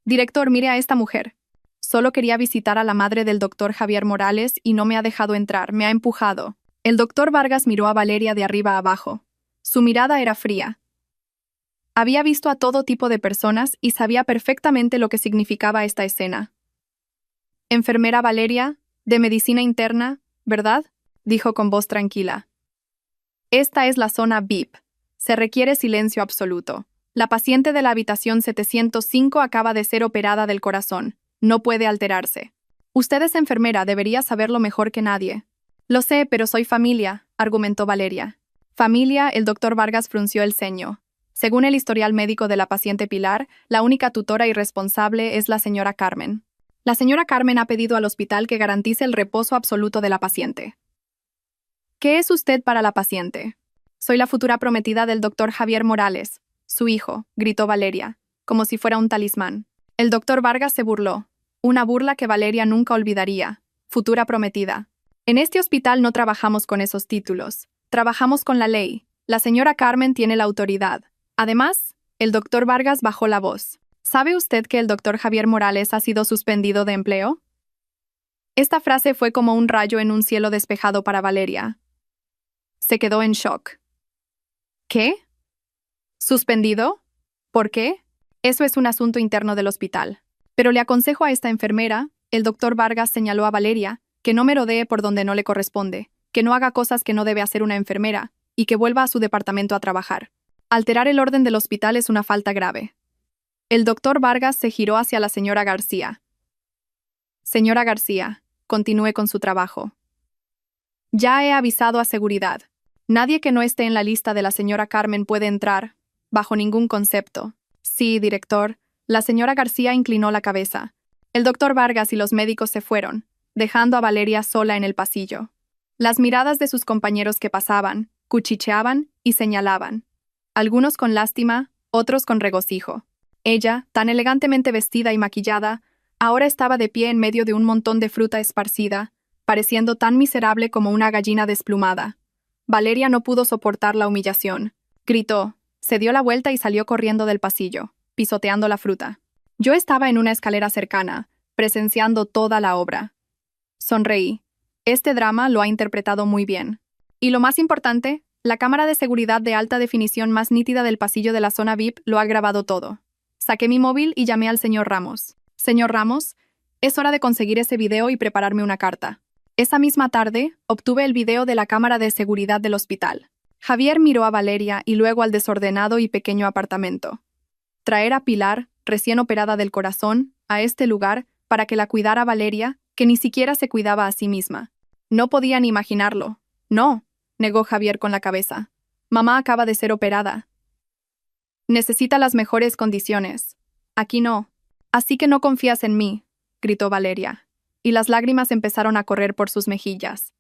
Director, mire a esta mujer. Solo quería visitar a la madre del doctor Javier Morales y no me ha dejado entrar, me ha empujado. El doctor Vargas miró a Valeria de arriba a abajo. Su mirada era fría. Había visto a todo tipo de personas y sabía perfectamente lo que significaba esta escena. Enfermera Valeria, de medicina interna, ¿verdad?, dijo con voz tranquila. Esta es la zona VIP. Se requiere silencio absoluto. La paciente de la habitación 705 acaba de ser operada del corazón. No puede alterarse. Usted es enfermera, debería saberlo mejor que nadie. Lo sé, pero soy familia, argumentó Valeria. Familia, el doctor Vargas frunció el ceño. Según el historial médico de la paciente Pilar, la única tutora y responsable es la señora Carmen. La señora Carmen ha pedido al hospital que garantice el reposo absoluto de la paciente. ¿Qué es usted para la paciente? Soy la futura prometida del doctor Javier Morales, su hijo, gritó Valeria, como si fuera un talismán. El doctor Vargas se burló, una burla que Valeria nunca olvidaría. Futura prometida. En este hospital no trabajamos con esos títulos, trabajamos con la ley. La señora Carmen tiene la autoridad. Además, el doctor Vargas bajó la voz. ¿Sabe usted que el doctor Javier Morales ha sido suspendido de empleo? Esta frase fue como un rayo en un cielo despejado para Valeria. Se quedó en shock. ¿Qué? ¿Suspendido? ¿Por qué? Eso es un asunto interno del hospital. Pero le aconsejo a esta enfermera, el doctor Vargas señaló a Valeria, que no merodee por donde no le corresponde, que no haga cosas que no debe hacer una enfermera, y que vuelva a su departamento a trabajar. Alterar el orden del hospital es una falta grave. El doctor Vargas se giró hacia la señora García. Señora García, continúe con su trabajo. Ya he avisado a seguridad. Nadie que no esté en la lista de la señora Carmen puede entrar, bajo ningún concepto. Sí, director. La señora García inclinó la cabeza. El doctor Vargas y los médicos se fueron, dejando a Valeria sola en el pasillo. Las miradas de sus compañeros que pasaban, cuchicheaban y señalaban. Algunos con lástima, otros con regocijo. Ella, tan elegantemente vestida y maquillada, ahora estaba de pie en medio de un montón de fruta esparcida, pareciendo tan miserable como una gallina desplumada. Valeria no pudo soportar la humillación. Gritó, se dio la vuelta y salió corriendo del pasillo, pisoteando la fruta. Yo estaba en una escalera cercana, presenciando toda la obra. Sonreí. Este drama lo ha interpretado muy bien. Y lo más importante, la cámara de seguridad de alta definición más nítida del pasillo de la zona VIP lo ha grabado todo. Saqué mi móvil y llamé al señor Ramos. Señor Ramos, es hora de conseguir ese video y prepararme una carta. Esa misma tarde, obtuve el video de la cámara de seguridad del hospital. Javier miró a Valeria y luego al desordenado y pequeño apartamento. Traer a Pilar, recién operada del corazón, a este lugar para que la cuidara Valeria, que ni siquiera se cuidaba a sí misma. No podían imaginarlo. No, negó Javier con la cabeza. Mamá acaba de ser operada. Necesita las mejores condiciones. Aquí no. Así que no confías en mí, gritó Valeria, y las lágrimas empezaron a correr por sus mejillas.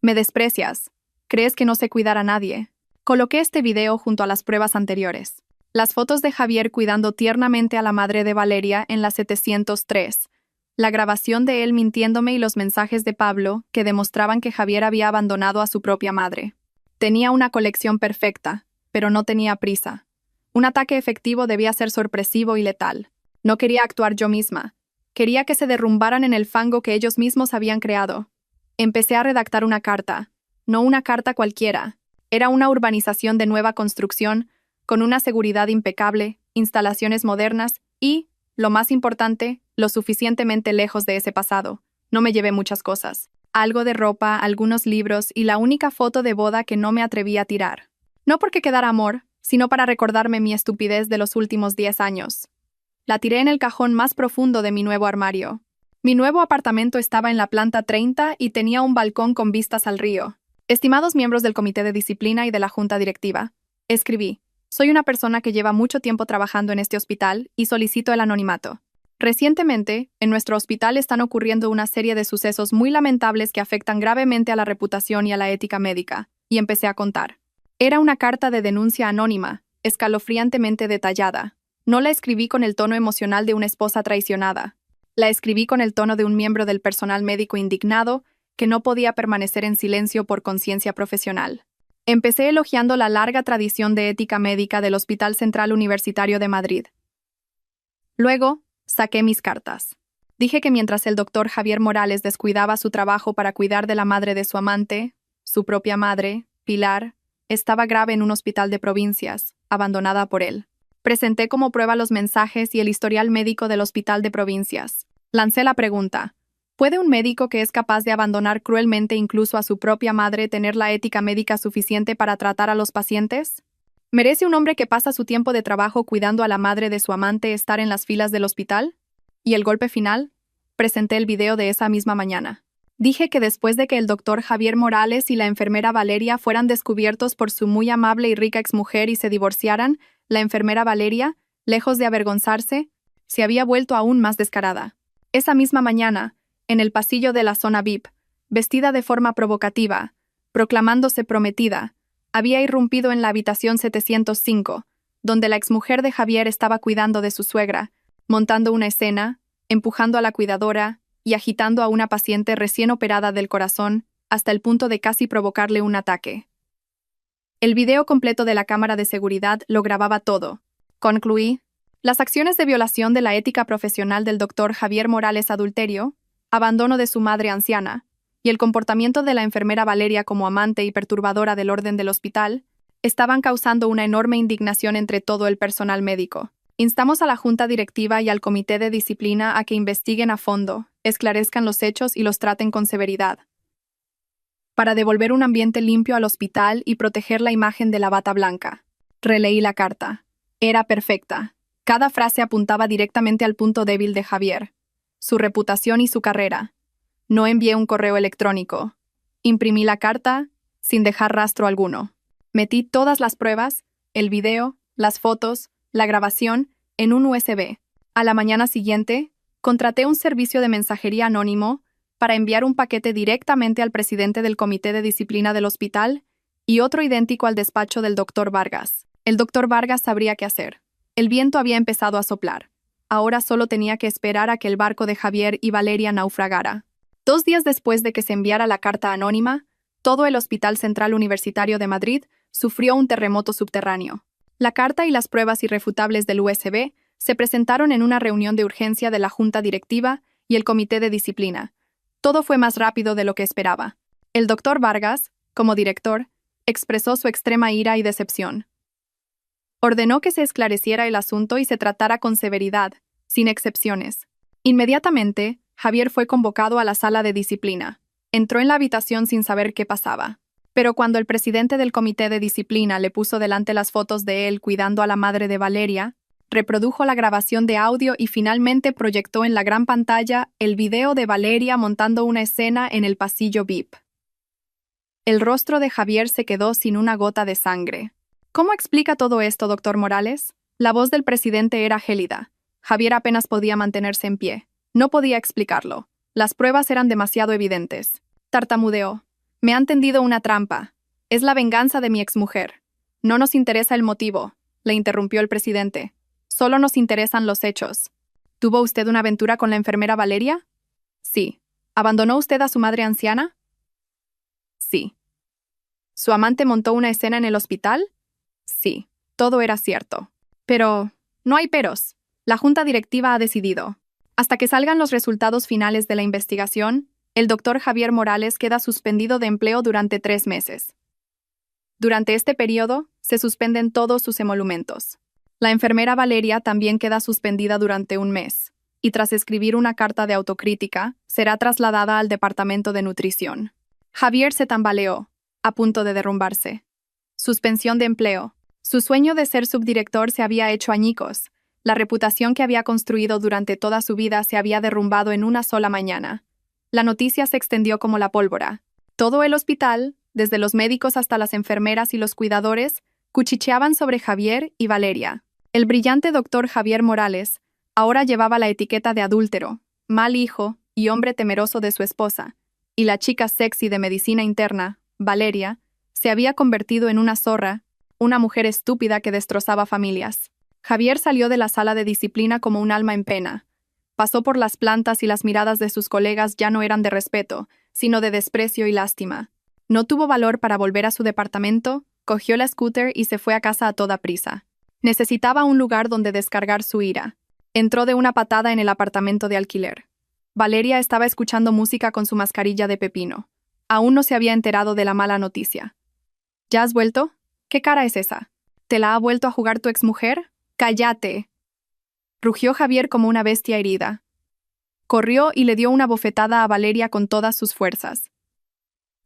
Me desprecias. ¿Crees que no sé cuidar a nadie? Coloqué este video junto a las pruebas anteriores. Las fotos de Javier cuidando tiernamente a la madre de Valeria en la 703. La grabación de él mintiéndome y los mensajes de Pablo que demostraban que Javier había abandonado a su propia madre. Tenía una colección perfecta, pero no tenía prisa. Un ataque efectivo debía ser sorpresivo y letal. No quería actuar yo misma. Quería que se derrumbaran en el fango que ellos mismos habían creado. Empecé a redactar una carta. No una carta cualquiera. Era una urbanización de nueva construcción, con una seguridad impecable, instalaciones modernas y, lo más importante, lo suficientemente lejos de ese pasado. No me llevé muchas cosas. Algo de ropa, algunos libros y la única foto de boda que no me atreví a tirar. No porque quedara amor, sino para recordarme mi estupidez de los últimos 10 años. La tiré en el cajón más profundo de mi nuevo armario. Mi nuevo apartamento estaba en la planta 30 y tenía un balcón con vistas al río. Estimados miembros del Comité de Disciplina y de la Junta Directiva, escribí, soy una persona que lleva mucho tiempo trabajando en este hospital y solicito el anonimato. Recientemente, en nuestro hospital están ocurriendo una serie de sucesos muy lamentables que afectan gravemente a la reputación y a la ética médica, y empecé a contar. Era una carta de denuncia anónima, escalofriantemente detallada. No la escribí con el tono emocional de una esposa traicionada. La escribí con el tono de un miembro del personal médico indignado que no podía permanecer en silencio por conciencia profesional. Empecé elogiando la larga tradición de ética médica del Hospital Central Universitario de Madrid. Luego, saqué mis cartas. Dije que mientras el doctor Javier Morales descuidaba su trabajo para cuidar de la madre de su amante, su propia madre, Pilar, estaba grave en un hospital de provincias, abandonada por él. Presenté como prueba los mensajes y el historial médico del hospital de provincias. Lancé la pregunta: ¿puede un médico que es capaz de abandonar cruelmente incluso a su propia madre tener la ética médica suficiente para tratar a los pacientes? ¿Merece un hombre que pasa su tiempo de trabajo cuidando a la madre de su amante estar en las filas del hospital? Y el golpe final, presenté el video de esa misma mañana. Dije que después de que el doctor Javier Morales y la enfermera Valeria fueran descubiertos por su muy amable y rica exmujer y se divorciaran, la enfermera Valeria, lejos de avergonzarse, se había vuelto aún más descarada. Esa misma mañana, en el pasillo de la zona VIP, vestida de forma provocativa, proclamándose prometida, había irrumpido en la habitación 705, donde la exmujer de Javier estaba cuidando de su suegra, montando una escena, empujando a la cuidadora y agitando a una paciente recién operada del corazón hasta el punto de casi provocarle un ataque. El video completo de la cámara de seguridad lo grababa todo. Concluí: las acciones de violación de la ética profesional del doctor Javier Morales, adulterio, abandono de su madre anciana, y el comportamiento de la enfermera Valeria como amante y perturbadora del orden del hospital, estaban causando una enorme indignación entre todo el personal médico. Instamos a la Junta Directiva y al Comité de Disciplina a que investiguen a fondo, esclarezcan los hechos y los traten con severidad, para devolver un ambiente limpio al hospital y proteger la imagen de la bata blanca. Releí la carta. Era perfecta. Cada frase apuntaba directamente al punto débil de Javier: su reputación y su carrera. No envié un correo electrónico. Imprimí la carta sin dejar rastro alguno. Metí todas las pruebas, el video, las fotos, la grabación, en un USB. A la mañana siguiente, contraté un servicio de mensajería anónimo para enviar un paquete directamente al presidente del Comité de Disciplina del hospital y otro idéntico al despacho del doctor Vargas. El doctor Vargas sabría qué hacer. El viento había empezado a soplar. Ahora solo tenía que esperar a que el barco de Javier y Valeria naufragara. 2 días después de que se enviara la carta anónima, todo el Hospital Central Universitario de Madrid sufrió un terremoto subterráneo. La carta y las pruebas irrefutables del USB se presentaron en una reunión de urgencia de la Junta Directiva y el Comité de Disciplina. Todo fue más rápido de lo que esperaba. El doctor Vargas, como director, expresó su extrema ira y decepción. Ordenó que se esclareciera el asunto y se tratara con severidad, sin excepciones. Inmediatamente, Javier fue convocado a la sala de disciplina. Entró en la habitación sin saber qué pasaba. Pero cuando el presidente del comité de disciplina le puso delante las fotos de él cuidando a la madre de Valeria, reprodujo la grabación de audio y finalmente proyectó en la gran pantalla el video de Valeria montando una escena en el pasillo VIP. El rostro de Javier se quedó sin una gota de sangre. ¿Cómo explica todo esto, doctor Morales? La voz del presidente era gélida. Javier apenas podía mantenerse en pie. No podía explicarlo. Las pruebas eran demasiado evidentes. Tartamudeó. Me han tendido una trampa. Es la venganza de mi exmujer. No nos interesa el motivo, le interrumpió el presidente. Solo nos interesan los hechos. ¿Tuvo usted una aventura con la enfermera Valeria? Sí. ¿Abandonó usted a su madre anciana? Sí. ¿Su amante montó una escena en el hospital? Sí. Todo era cierto. Pero no hay peros. La Junta Directiva ha decidido. Hasta que salgan los resultados finales de la investigación, el doctor Javier Morales queda suspendido de empleo durante 3 meses. Durante este periodo, se suspenden todos sus emolumentos. La enfermera Valeria también queda suspendida durante 1 mes, y tras escribir una carta de autocrítica, será trasladada al departamento de nutrición. Javier se tambaleó, a punto de derrumbarse. Suspensión de empleo. Su sueño de ser subdirector se había hecho añicos. La reputación que había construido durante toda su vida se había derrumbado en una sola mañana. La noticia se extendió como la pólvora. Todo el hospital, desde los médicos hasta las enfermeras y los cuidadores, cuchicheaban sobre Javier y Valeria. El brillante doctor Javier Morales ahora llevaba la etiqueta de adúltero, mal hijo y hombre temeroso de su esposa, y la chica sexy de medicina interna, Valeria, se había convertido en una zorra, una mujer estúpida que destrozaba familias. Javier salió de la sala de disciplina como un alma en pena. Pasó por las plantas y las miradas de sus colegas ya no eran de respeto, sino de desprecio y lástima. No tuvo valor para volver a su departamento, cogió la scooter y se fue a casa a toda prisa. Necesitaba un lugar donde descargar su ira. Entró de una patada en el apartamento de alquiler. Valeria estaba escuchando música con su mascarilla de pepino. Aún no se había enterado de la mala noticia. ¿Ya has vuelto? ¿Qué cara es esa? ¿Te la ha vuelto a jugar tu exmujer? ¡Cállate!, rugió Javier como una bestia herida. Corrió y le dio una bofetada a Valeria con todas sus fuerzas.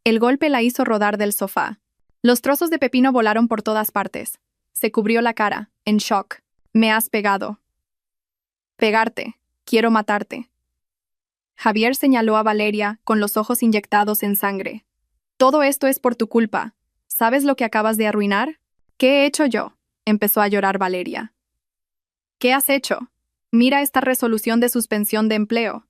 El golpe la hizo rodar del sofá. Los trozos de pepino volaron por todas partes. Se cubrió la cara, en shock. «Me has pegado». «Pegarte. Quiero matarte». Javier señaló a Valeria, con los ojos inyectados en sangre. «Todo esto es por tu culpa. ¿Sabes lo que acabas de arruinar?» «¿Qué he hecho yo?», empezó a llorar Valeria. «¿Qué has hecho? Mira esta resolución de suspensión de empleo».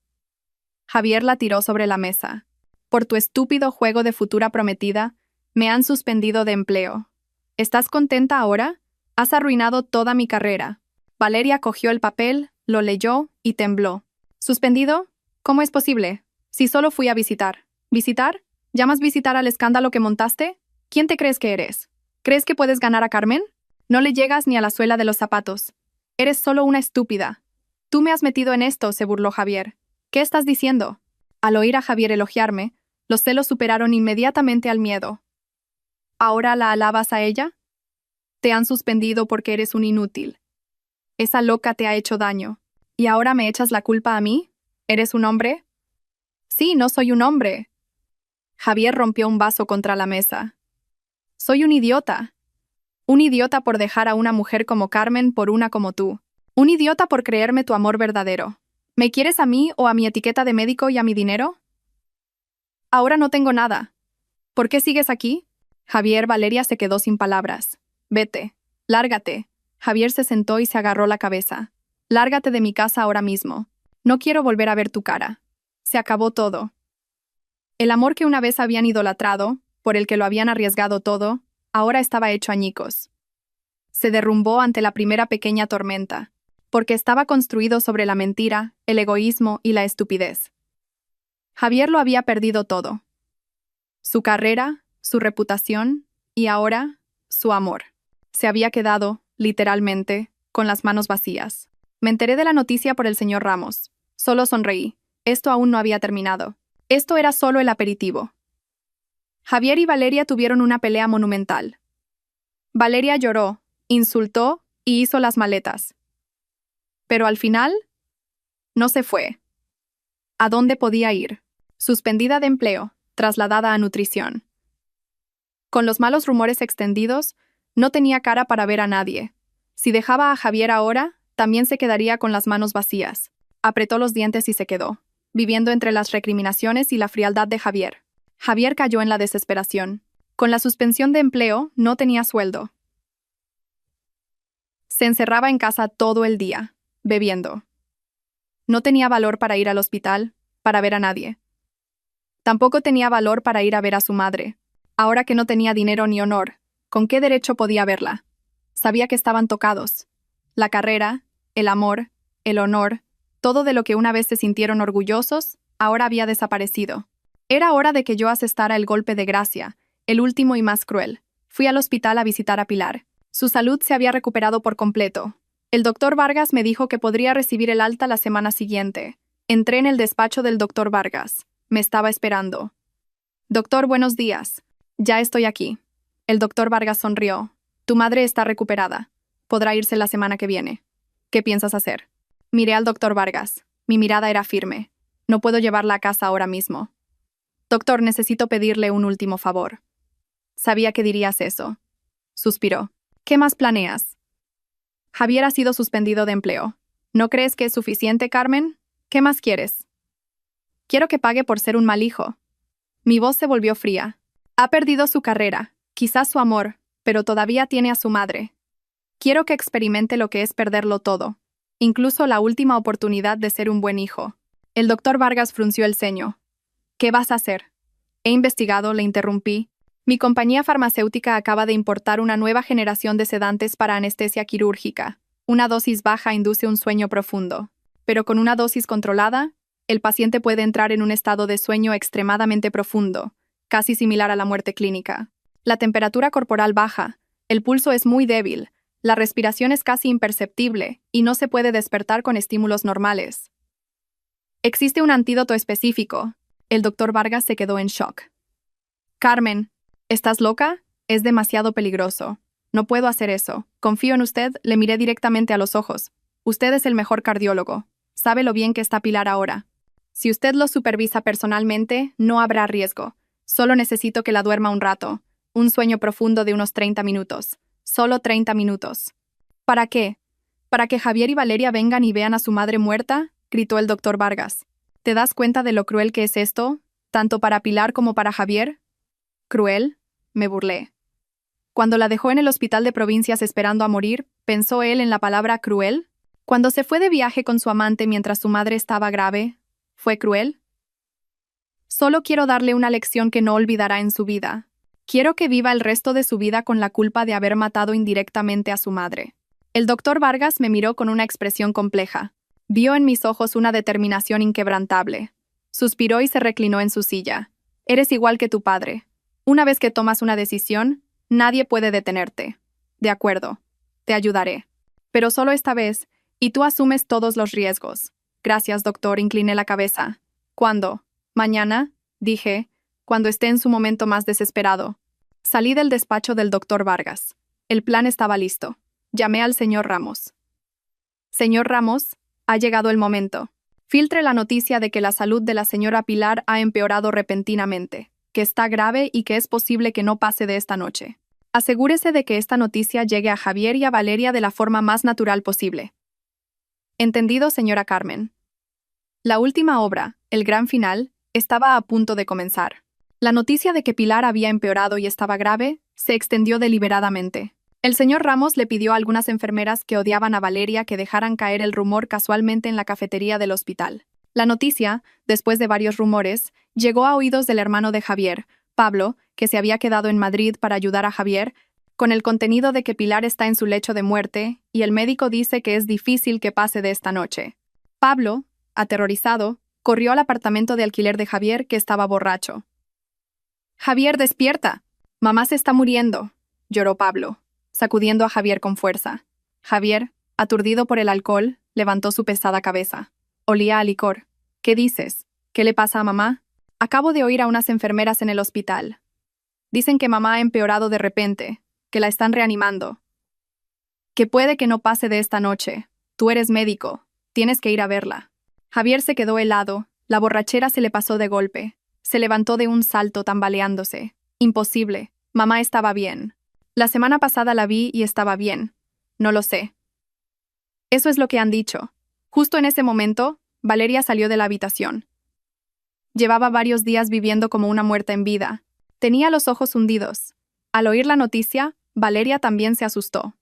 Javier la tiró sobre la mesa. «Por tu estúpido juego de futura prometida, me han suspendido de empleo. ¿Estás contenta ahora? Has arruinado toda mi carrera». Valeria cogió el papel, lo leyó y tembló. «¿Suspendido? ¿Cómo es posible? Si solo fui a visitar». «¿Visitar? ¿Llamas visitar al escándalo que montaste? ¿Quién te crees que eres? ¿Crees que puedes ganar a Carmen? No le llegas ni a la suela de los zapatos. Eres solo una estúpida». «Tú me has metido en esto», se burló Javier. «¿Qué estás diciendo?» Al oír a Javier elogiarme, los celos superaron inmediatamente al miedo. ¿Ahora la alabas a ella? Te han suspendido porque eres un inútil. Esa loca te ha hecho daño. ¿Y ahora me echas la culpa a mí? ¿Eres un hombre? Sí, no soy un hombre. Javier rompió un vaso contra la mesa. Soy un idiota. Un idiota por dejar a una mujer como Carmen por una como tú. Un idiota por creerme tu amor verdadero. ¿Me quieres a mí o a mi etiqueta de médico y a mi dinero? Ahora no tengo nada. ¿Por qué sigues aquí? Javier, Valeria se quedó sin palabras. Vete. Lárgate. Javier se sentó y se agarró la cabeza. Lárgate de mi casa ahora mismo. No quiero volver a ver tu cara. Se acabó todo. El amor que una vez habían idolatrado, por el que lo habían arriesgado todo, ahora estaba hecho añicos. Se derrumbó ante la primera pequeña tormenta, porque estaba construido sobre la mentira, el egoísmo y la estupidez. Javier lo había perdido todo. Su carrera, su reputación y ahora, su amor. Se había quedado, literalmente, con las manos vacías. Me enteré de la noticia por el señor Ramos. Solo sonreí. Esto aún no había terminado. Esto era solo el aperitivo. Javier y Valeria tuvieron una pelea monumental. Valeria lloró, insultó y hizo las maletas. Pero al final, no se fue. ¿A dónde podía ir? Suspendida de empleo, trasladada a nutrición. Con los malos rumores extendidos, no tenía cara para ver a nadie. Si dejaba a Javier ahora, también se quedaría con las manos vacías. Apretó los dientes y se quedó, viviendo entre las recriminaciones y la frialdad de Javier. Javier cayó en la desesperación. Con la suspensión de empleo, no tenía sueldo. Se encerraba en casa todo el día, bebiendo. No tenía valor para ir al hospital, para ver a nadie. Tampoco tenía valor para ir a ver a su madre. Ahora que no tenía dinero ni honor, ¿con qué derecho podía verla? Sabía que estaban tocados. La carrera, el amor, el honor, todo de lo que una vez se sintieron orgullosos, ahora había desaparecido. Era hora de que yo asestara el golpe de gracia, el último y más cruel. Fui al hospital a visitar a Pilar. Su salud se había recuperado por completo. El doctor Vargas me dijo que podría recibir el alta la semana siguiente. Entré en el despacho del doctor Vargas. Me estaba esperando. «Doctor, buenos días. Ya estoy aquí». El doctor Vargas sonrió. «Tu madre está recuperada. Podrá irse la semana que viene. ¿Qué piensas hacer?» Miré al doctor Vargas. Mi mirada era firme. «No puedo llevarla a casa ahora mismo». «Doctor, necesito pedirle un último favor». «Sabía que dirías eso». Suspiró. «¿Qué más planeas?» «Javier ha sido suspendido de empleo. ¿No crees que es suficiente, Carmen? ¿Qué más quieres?» «Quiero que pague por ser un mal hijo». Mi voz se volvió fría. «Ha perdido su carrera, quizás su amor, pero todavía tiene a su madre. Quiero que experimente lo que es perderlo todo, incluso la última oportunidad de ser un buen hijo». El doctor Vargas frunció el ceño. «¿Qué vas a hacer?» «He investigado», le interrumpí. «Mi compañía farmacéutica acaba de importar una nueva generación de sedantes para anestesia quirúrgica. Una dosis baja induce un sueño profundo. pero con una dosis controlada, el paciente puede entrar en un estado de sueño extremadamente profundo, casi similar a la muerte clínica. La temperatura corporal baja, el pulso es muy débil, la respiración es casi imperceptible y no se puede despertar con estímulos normales. Existe un antídoto específico. El doctor Vargas se quedó en shock. Carmen, ¿estás loca? Es demasiado peligroso. No puedo hacer eso. Confío en usted, le miré directamente a los ojos. Usted es el mejor cardiólogo. Sabe lo bien que está Pilar ahora. Si usted lo supervisa personalmente, no habrá riesgo. Solo necesito que la duerma un rato. Un sueño profundo de unos 30 minutos. Solo 30 minutos. ¿Para qué? ¿Para que Javier y Valeria vengan y vean a su madre muerta? Gritó el doctor Vargas. ¿Te das cuenta de lo cruel que es esto? ¿Tanto para Pilar como para Javier? ¿Cruel? Me burlé. Cuando la dejó en el hospital de provincias esperando a morir, ¿pensó él en la palabra cruel? Cuando se fue de viaje con su amante mientras su madre estaba grave, ¿fue cruel? Solo quiero darle una lección que no olvidará en su vida. Quiero que viva el resto de su vida con la culpa de haber matado indirectamente a su madre. El doctor Vargas me miró con una expresión compleja. Vio en mis ojos una determinación inquebrantable. Suspiró y se reclinó en su silla. Eres igual que tu padre. Una vez que tomas una decisión, nadie puede detenerte. De acuerdo. Te ayudaré. Pero solo esta vez, y tú asumes todos los riesgos. Gracias, doctor, incliné la cabeza. ¿Cuándo? Mañana, dije, cuando esté en su momento más desesperado. Salí del despacho del doctor Vargas. El plan estaba listo. Llamé al señor Ramos. Señor Ramos, ha llegado el momento. Filtre la noticia de que la salud de la señora Pilar ha empeorado repentinamente, que está grave y que es posible que no pase de esta noche. Asegúrese de que esta noticia llegue a Javier y a Valeria de la forma más natural posible. Entendido, señora Carmen. La última obra, el gran final, estaba a punto de comenzar. La noticia de que Pilar había empeorado y estaba grave se extendió deliberadamente. El señor Ramos le pidió a algunas enfermeras que odiaban a Valeria que dejaran caer el rumor casualmente en la cafetería del hospital. La noticia, después de varios rumores, llegó a oídos del hermano de Javier, Pablo, que se había quedado en Madrid para ayudar a Javier, con el contenido de que Pilar está en su lecho de muerte y el médico dice que es difícil que pase de esta noche. Pablo, aterrorizado, corrió al apartamento de alquiler de Javier, que estaba borracho. «Javier, despierta. Mamá se está muriendo», lloró Pablo, sacudiendo a Javier con fuerza. Javier, aturdido por el alcohol, levantó su pesada cabeza. Olía a licor. «¿Qué dices? ¿Qué le pasa a mamá?» «Acabo de oír a unas enfermeras en el hospital. Dicen que mamá ha empeorado de repente, que la están reanimando. Que puede que no pase de esta noche. Tú eres médico. Tienes que ir a verla». Javier se quedó helado. La borrachera se le pasó de golpe. Se levantó de un salto tambaleándose. «Imposible. Mamá estaba bien. La semana pasada la vi y estaba bien. No lo sé». «Eso es lo que han dicho». Justo en ese momento, Valeria salió de la habitación. Llevaba varios días viviendo como una muerta en vida. Tenía los ojos hundidos. Al oír la noticia, Valeria también se asustó.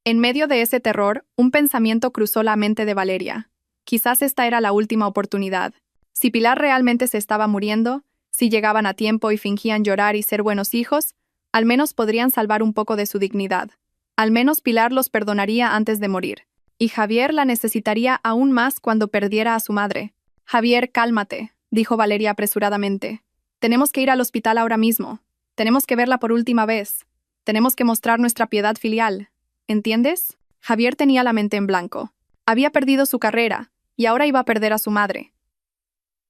En medio de ese terror, un pensamiento cruzó la mente de Valeria. Quizás esta era la última oportunidad. Si Pilar realmente se estaba muriendo, si llegaban a tiempo y fingían llorar y ser buenos hijos, al menos podrían salvar un poco de su dignidad. Al menos Pilar los perdonaría antes de morir. Y Javier la necesitaría aún más cuando perdiera a su madre. «Javier, cálmate», dijo Valeria apresuradamente. «Tenemos que ir al hospital ahora mismo. Tenemos que verla por última vez. Tenemos que mostrar nuestra piedad filial. ¿Entiendes?» Javier tenía la mente en blanco. Había perdido su carrera, y ahora iba a perder a su madre.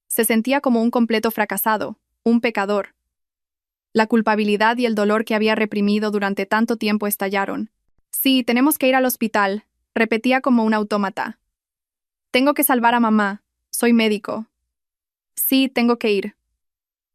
Se sentía como un completo fracasado, un pecador. La culpabilidad y el dolor que había reprimido durante tanto tiempo estallaron. «Sí, tenemos que ir al hospital», repetía como un autómata. «Tengo que salvar a mamá. Soy médico». «Sí, tengo que ir».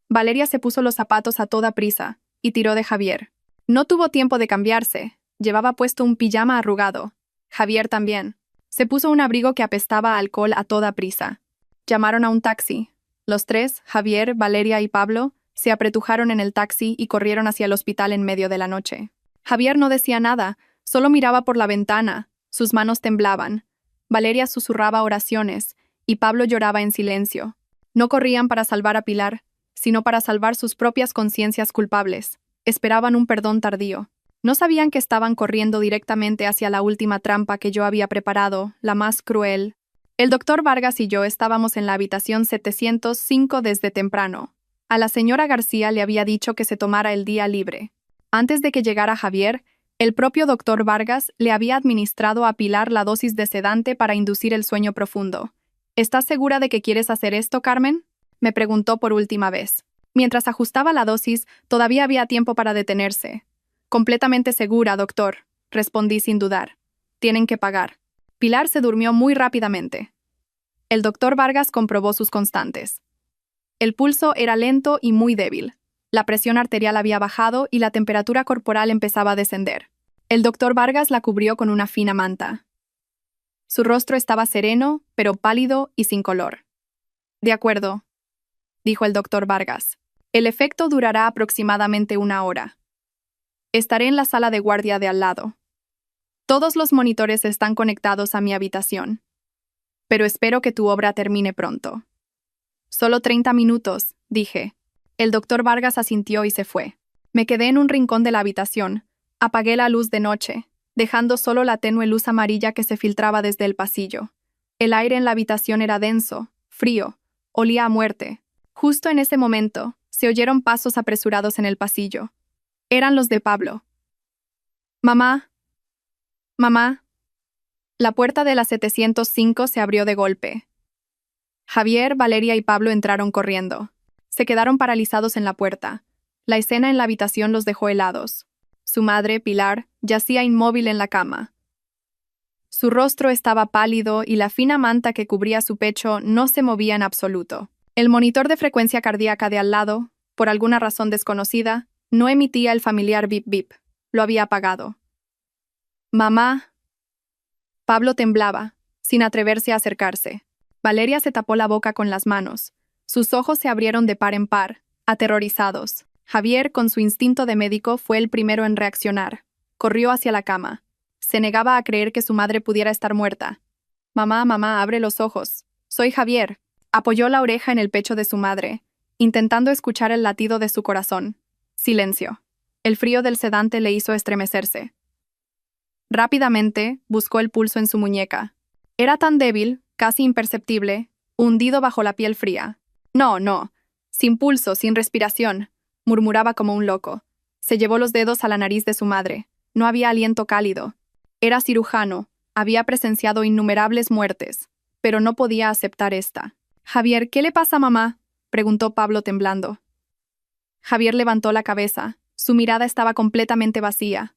Valeria se puso los zapatos a toda prisa y tiró de Javier. No tuvo tiempo de cambiarse. Llevaba puesto un pijama arrugado. Javier también. Se puso un abrigo que apestaba a alcohol a toda prisa. Llamaron a un taxi. Los tres, Javier, Valeria y Pablo, se apretujaron en el taxi y corrieron hacia el hospital en medio de la noche. Javier no decía nada, solo miraba por la ventana. Sus manos temblaban. Valeria susurraba oraciones, y Pablo lloraba en silencio. No corrían para salvar a Pilar, sino para salvar sus propias conciencias culpables. Esperaban un perdón tardío. No sabían que estaban corriendo directamente hacia la última trampa que yo había preparado, la más cruel, El doctor Vargas y yo estábamos en la habitación 705 desde temprano. A la señora García le había dicho que se tomara el día libre. Antes de que llegara Javier, el propio doctor Vargas le había administrado a Pilar la dosis de sedante para inducir el sueño profundo. ¿Estás segura de que quieres hacer esto, Carmen?, me preguntó por última vez. Mientras ajustaba la dosis, todavía había tiempo para detenerse. Completamente segura, doctor, respondí sin dudar. Tienen que pagar. Pilar se durmió muy rápidamente. El doctor Vargas comprobó sus constantes. El pulso era lento y muy débil. La presión arterial había bajado y la temperatura corporal empezaba a descender. El doctor Vargas la cubrió con una fina manta. Su rostro estaba sereno, pero pálido y sin color. De acuerdo, dijo el doctor Vargas. El efecto durará aproximadamente 1 hora. Estaré en la sala de guardia de al lado. Todos los monitores están conectados a mi habitación. Pero espero que tu obra termine pronto. Solo 30 minutos, dije. El doctor Vargas asintió y se fue. Me quedé en un rincón de la habitación. Apagué la luz de noche, dejando solo la tenue luz amarilla que se filtraba desde el pasillo. El aire en la habitación era denso, frío, olía a muerte. Justo en ese momento, se oyeron pasos apresurados en el pasillo. Eran los de Pablo. «Mamá. Mamá». La puerta de la 705 se abrió de golpe. Javier, Valeria y Pablo entraron corriendo. Se quedaron paralizados en la puerta. La escena en la habitación los dejó helados. Su madre, Pilar, yacía inmóvil en la cama. Su rostro estaba pálido y la fina manta que cubría su pecho no se movía en absoluto. El monitor de frecuencia cardíaca de al lado, por alguna razón desconocida, no emitía el familiar bip bip. Lo había apagado. «Mamá». Pablo temblaba, sin atreverse a acercarse. Valeria se tapó la boca con las manos. Sus ojos se abrieron de par en par, aterrorizados. Javier, con su instinto de médico, fue el primero en reaccionar. Corrió hacia la cama. Se negaba a creer que su madre pudiera estar muerta. «Mamá, mamá, abre los ojos. Soy Javier». Apoyó la oreja en el pecho de su madre, intentando escuchar el latido de su corazón. Silencio. El frío del sedante le hizo estremecerse. Rápidamente, buscó el pulso en su muñeca. Era tan débil, casi imperceptible, hundido bajo la piel fría. «No, no. Sin pulso, sin respiración», murmuraba como un loco. Se llevó los dedos a la nariz de su madre. No había aliento cálido. Era cirujano, había presenciado innumerables muertes, pero no podía aceptar esta. «Javier, ¿qué le pasa a mamá?», preguntó Pablo temblando. Javier levantó la cabeza. Su mirada estaba completamente vacía.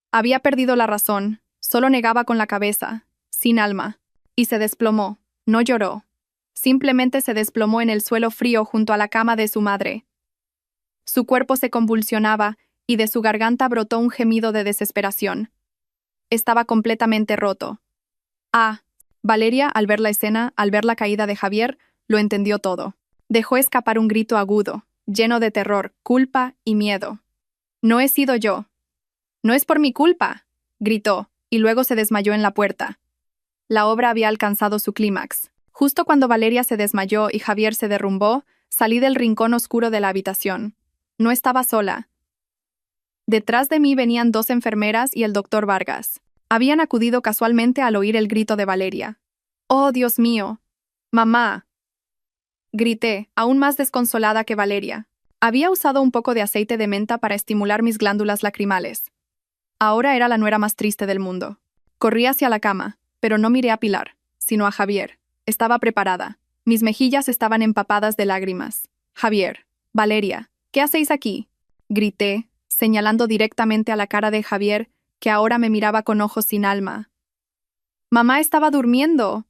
Había perdido la razón, solo negaba con la cabeza, sin alma, y se desplomó. No lloró. Simplemente se desplomó en el suelo frío junto a la cama de su madre. Su cuerpo se convulsionaba y de su garganta brotó un gemido de desesperación. Estaba completamente roto. Valeria, al ver la escena, al ver la caída de Javier, lo entendió todo. Dejó escapar un grito agudo, lleno de terror, culpa y miedo. «No he sido yo». «No es por mi culpa», gritó, y luego se desmayó en la puerta. La obra había alcanzado su clímax. Justo cuando Valeria se desmayó y Javier se derrumbó, salí del rincón oscuro de la habitación. No estaba sola. Detrás de mí venían 2 enfermeras y el doctor Vargas. Habían acudido casualmente al oír el grito de Valeria. «¡Oh, Dios mío! ¡Mamá!», grité, aún más desconsolada que Valeria. Había usado un poco de aceite de menta para estimular mis glándulas lacrimales. Ahora era la nuera más triste del mundo. Corrí hacia la cama, pero no miré a Pilar, sino a Javier. Estaba preparada. Mis mejillas estaban empapadas de lágrimas. «Javier, Valeria, ¿qué hacéis aquí?», grité, señalando directamente a la cara de Javier, que ahora me miraba con ojos sin alma. «Mamá estaba durmiendo».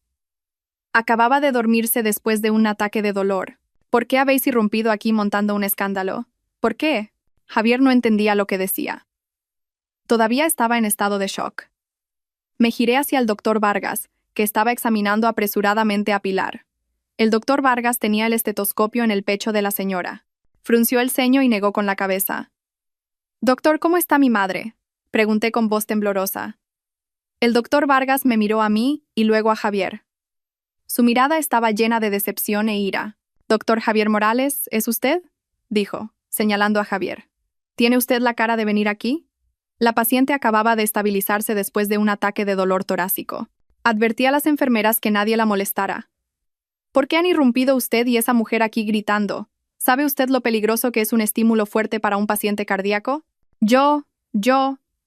Acababa de dormirse después de un ataque de dolor. «¿Por qué habéis irrumpido aquí montando un escándalo? ¿Por qué?». Javier no entendía lo que decía. Todavía estaba en estado de shock. Me giré hacia el doctor Vargas, que estaba examinando apresuradamente a Pilar. El doctor Vargas tenía el estetoscopio en el pecho de la señora. Frunció el ceño y negó con la cabeza. «Doctor, ¿cómo está mi madre?», pregunté con voz temblorosa. El doctor Vargas me miró a mí y luego a Javier. Su mirada estaba llena de decepción e ira. «Doctor Javier Morales, ¿es usted?», dijo, señalando a Javier. «¿Tiene usted la cara de venir aquí?». La paciente acababa de estabilizarse después de un ataque de dolor torácico. Advertí a las enfermeras que nadie la molestara. ¿Por qué han irrumpido usted y esa mujer aquí gritando? ¿Sabe usted lo peligroso que es un estímulo fuerte para un paciente cardíaco? Yo,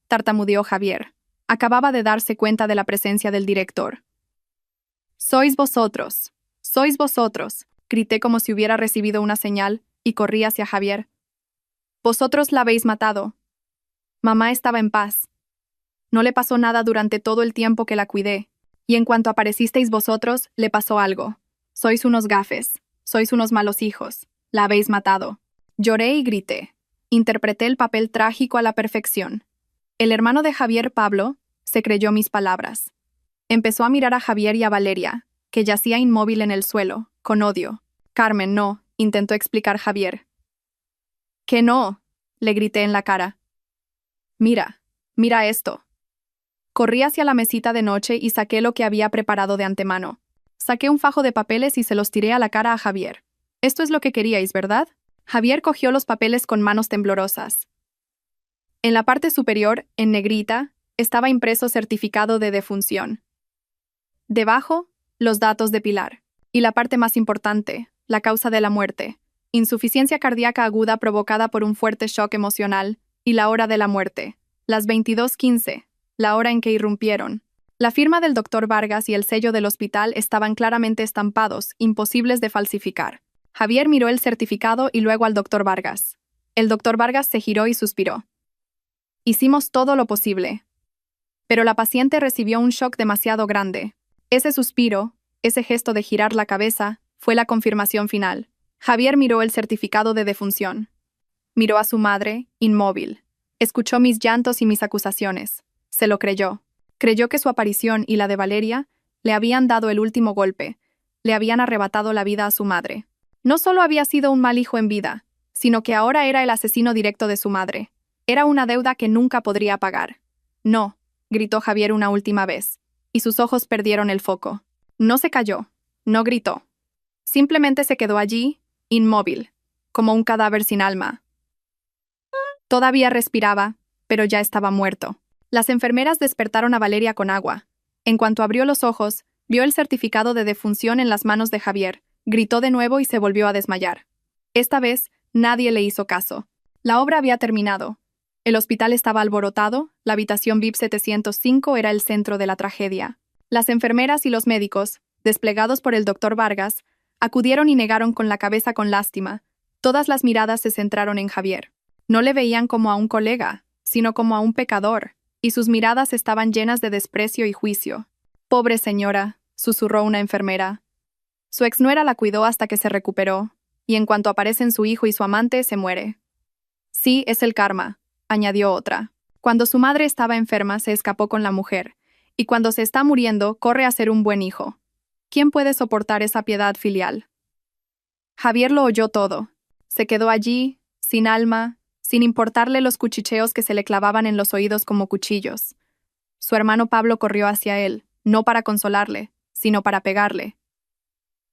tartamudeó Javier. Acababa de darse cuenta de la presencia del director. Sois vosotros, grité como si hubiera recibido una señal, y corrí hacia Javier. Vosotros la habéis matado. Mamá estaba en paz. No le pasó nada durante todo el tiempo que la cuidé, y en cuanto aparecisteis vosotros, le pasó algo. Sois unos gafes, sois unos malos hijos, la habéis matado. Lloré y grité. Interpreté el papel trágico a la perfección. El hermano de Javier, Pablo, se creyó mis palabras. Empezó a mirar a Javier y a Valeria, que yacía inmóvil en el suelo, con odio. Carmen, no, intentó explicar Javier. —¿Qué no? —le grité en la cara. —Mira esto. Corrí hacia la mesita de noche y saqué lo que había preparado de antemano. Saqué un fajo de papeles y se los tiré a la cara a Javier. Esto es lo que queríais, ¿verdad? Javier cogió los papeles con manos temblorosas. En la parte superior, en negrita, estaba impreso certificado de defunción. Debajo, los datos de Pilar. Y la parte más importante, la causa de la muerte. Insuficiencia cardíaca aguda provocada por un fuerte shock emocional, y la hora de la muerte. Las 22:15, la hora en que irrumpieron. La firma del doctor Vargas y el sello del hospital estaban claramente estampados, imposibles de falsificar. Javier miró el certificado y luego al doctor Vargas. El doctor Vargas se giró y suspiró. Hicimos todo lo posible. Pero la paciente recibió un shock demasiado grande. Ese suspiro, ese gesto de girar la cabeza, fue la confirmación final. Javier miró el certificado de defunción. Miró a su madre, inmóvil. Escuchó mis llantos y mis acusaciones. Se lo creyó. Creyó que su aparición y la de Valeria le habían dado el último golpe, le habían arrebatado la vida a su madre. No solo había sido un mal hijo en vida, sino que ahora era el asesino directo de su madre. Era una deuda que nunca podría pagar. No, gritó Javier una última vez, y sus ojos perdieron el foco. No se calló, no gritó. Simplemente se quedó allí, inmóvil, como un cadáver sin alma. Todavía respiraba, pero ya estaba muerto. Las enfermeras despertaron a Valeria con agua. En cuanto abrió los ojos, vio el certificado de defunción en las manos de Javier, gritó de nuevo y se volvió a desmayar. Esta vez, nadie le hizo caso. La obra había terminado. El hospital estaba alborotado, la habitación VIP 705 era el centro de la tragedia. Las enfermeras y los médicos, desplegados por el doctor Vargas, acudieron y negaron con la cabeza con lástima. Todas las miradas se centraron en Javier. No le veían como a un colega, sino como a un pecador, y sus miradas estaban llenas de desprecio y juicio. «Pobre señora», susurró una enfermera. Su exnuera la cuidó hasta que se recuperó, y en cuanto aparecen su hijo y su amante, se muere. «Sí, es el karma», añadió otra. «Cuando su madre estaba enferma, se escapó con la mujer, y cuando se está muriendo, corre a ser un buen hijo. ¿Quién puede soportar esa piedad filial?» Javier lo oyó todo. Se quedó allí, sin alma, sin importarle los cuchicheos que se le clavaban en los oídos como cuchillos. Su hermano Pablo corrió hacia él, no para consolarle, sino para pegarle.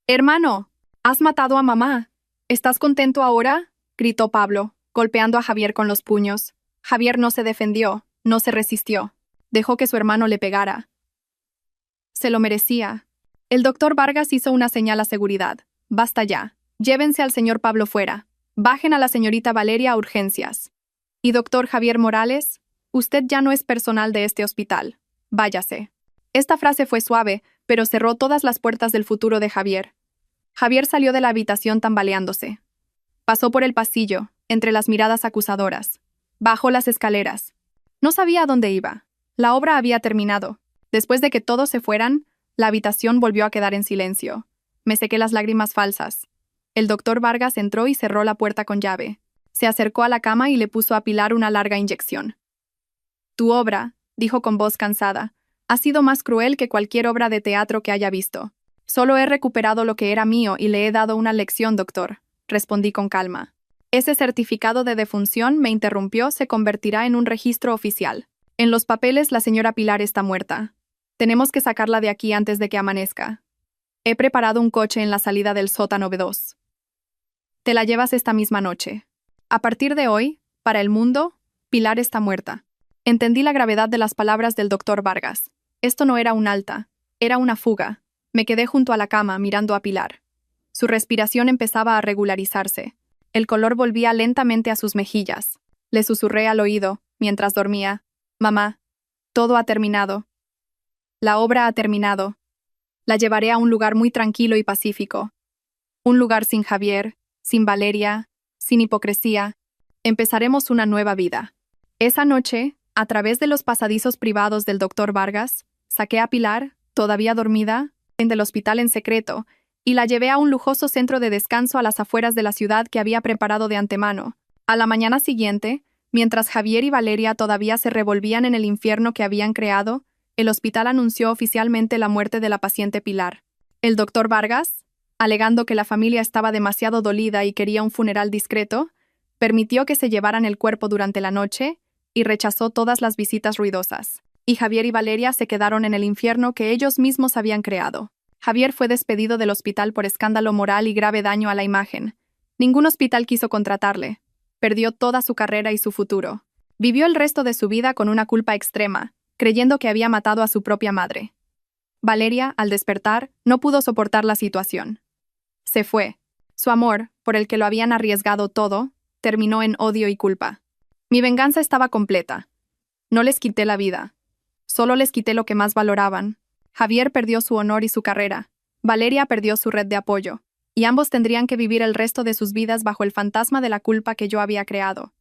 «Hermano, has matado a mamá. ¿Estás contento ahora?», gritó Pablo, golpeando a Javier con los puños. Javier no se defendió, no se resistió. Dejó que su hermano le pegara. Se lo merecía. El doctor Vargas hizo una señal a seguridad. «Basta ya. Llévense al señor Pablo fuera. Bajen a la señorita Valeria a urgencias. Y doctor Javier Morales, usted ya no es personal de este hospital. Váyase». Esta frase fue suave, pero cerró todas las puertas del futuro de Javier. Javier salió de la habitación tambaleándose. Pasó por el pasillo, entre las miradas acusadoras. Bajó las escaleras. No sabía a dónde iba. La obra había terminado. Después de que todos se fueran, la habitación volvió a quedar en silencio. Me sequé las lágrimas falsas. El doctor Vargas entró y cerró la puerta con llave. Se acercó a la cama y le puso a Pilar una larga inyección. «Tu obra», dijo con voz cansada, «ha sido más cruel que cualquier obra de teatro que haya visto. Solo he recuperado lo que era mío y le he dado una lección, doctor», respondí con calma. «Ese certificado de defunción», me interrumpió, «se convertirá en un registro oficial. En los papeles la señora Pilar está muerta. Tenemos que sacarla de aquí antes de que amanezca. He preparado un coche en la salida del sótano B2. Te la llevas esta misma noche. A partir de hoy, para el mundo, Pilar está muerta». Entendí la gravedad de las palabras del doctor Vargas. Esto no era un alta, Era una fuga. Me quedé junto a la cama mirando a Pilar. Su respiración empezaba a regularizarse. El color volvía lentamente a sus mejillas. Le susurré al oído, mientras dormía: «Mamá, todo ha terminado. La obra ha terminado. La llevaré a un lugar muy tranquilo y pacífico. Un lugar sin Javier, sin Valeria, sin hipocresía. Empezaremos una nueva vida». Esa noche, a través de los pasadizos privados del doctor Vargas, saqué a Pilar, todavía dormida, del hospital en secreto, y la llevé a un lujoso centro de descanso a las afueras de la ciudad que había preparado de antemano. A la mañana siguiente, mientras Javier y Valeria todavía se revolvían en el infierno que habían creado, el hospital anunció oficialmente la muerte de la paciente Pilar. El doctor Vargas, alegando que la familia estaba demasiado dolida y quería un funeral discreto, permitió que se llevaran el cuerpo durante la noche y rechazó todas las visitas ruidosas. Y Javier y Valeria se quedaron en el infierno que ellos mismos habían creado. Javier fue despedido del hospital por escándalo moral y grave daño a la imagen. Ningún hospital quiso contratarle. Perdió toda su carrera y su futuro. Vivió el resto de su vida con una culpa extrema, creyendo que había matado a su propia madre. Valeria, al despertar, no pudo soportar la situación. Se fue. Su amor, por el que lo habían arriesgado todo, terminó en odio y culpa. Mi venganza estaba completa. No les quité la vida. Solo les quité lo que más valoraban. Javier perdió su honor y su carrera. Valeria perdió su red de apoyo. Y ambos tendrían que vivir el resto de sus vidas bajo el fantasma de la culpa que yo había creado.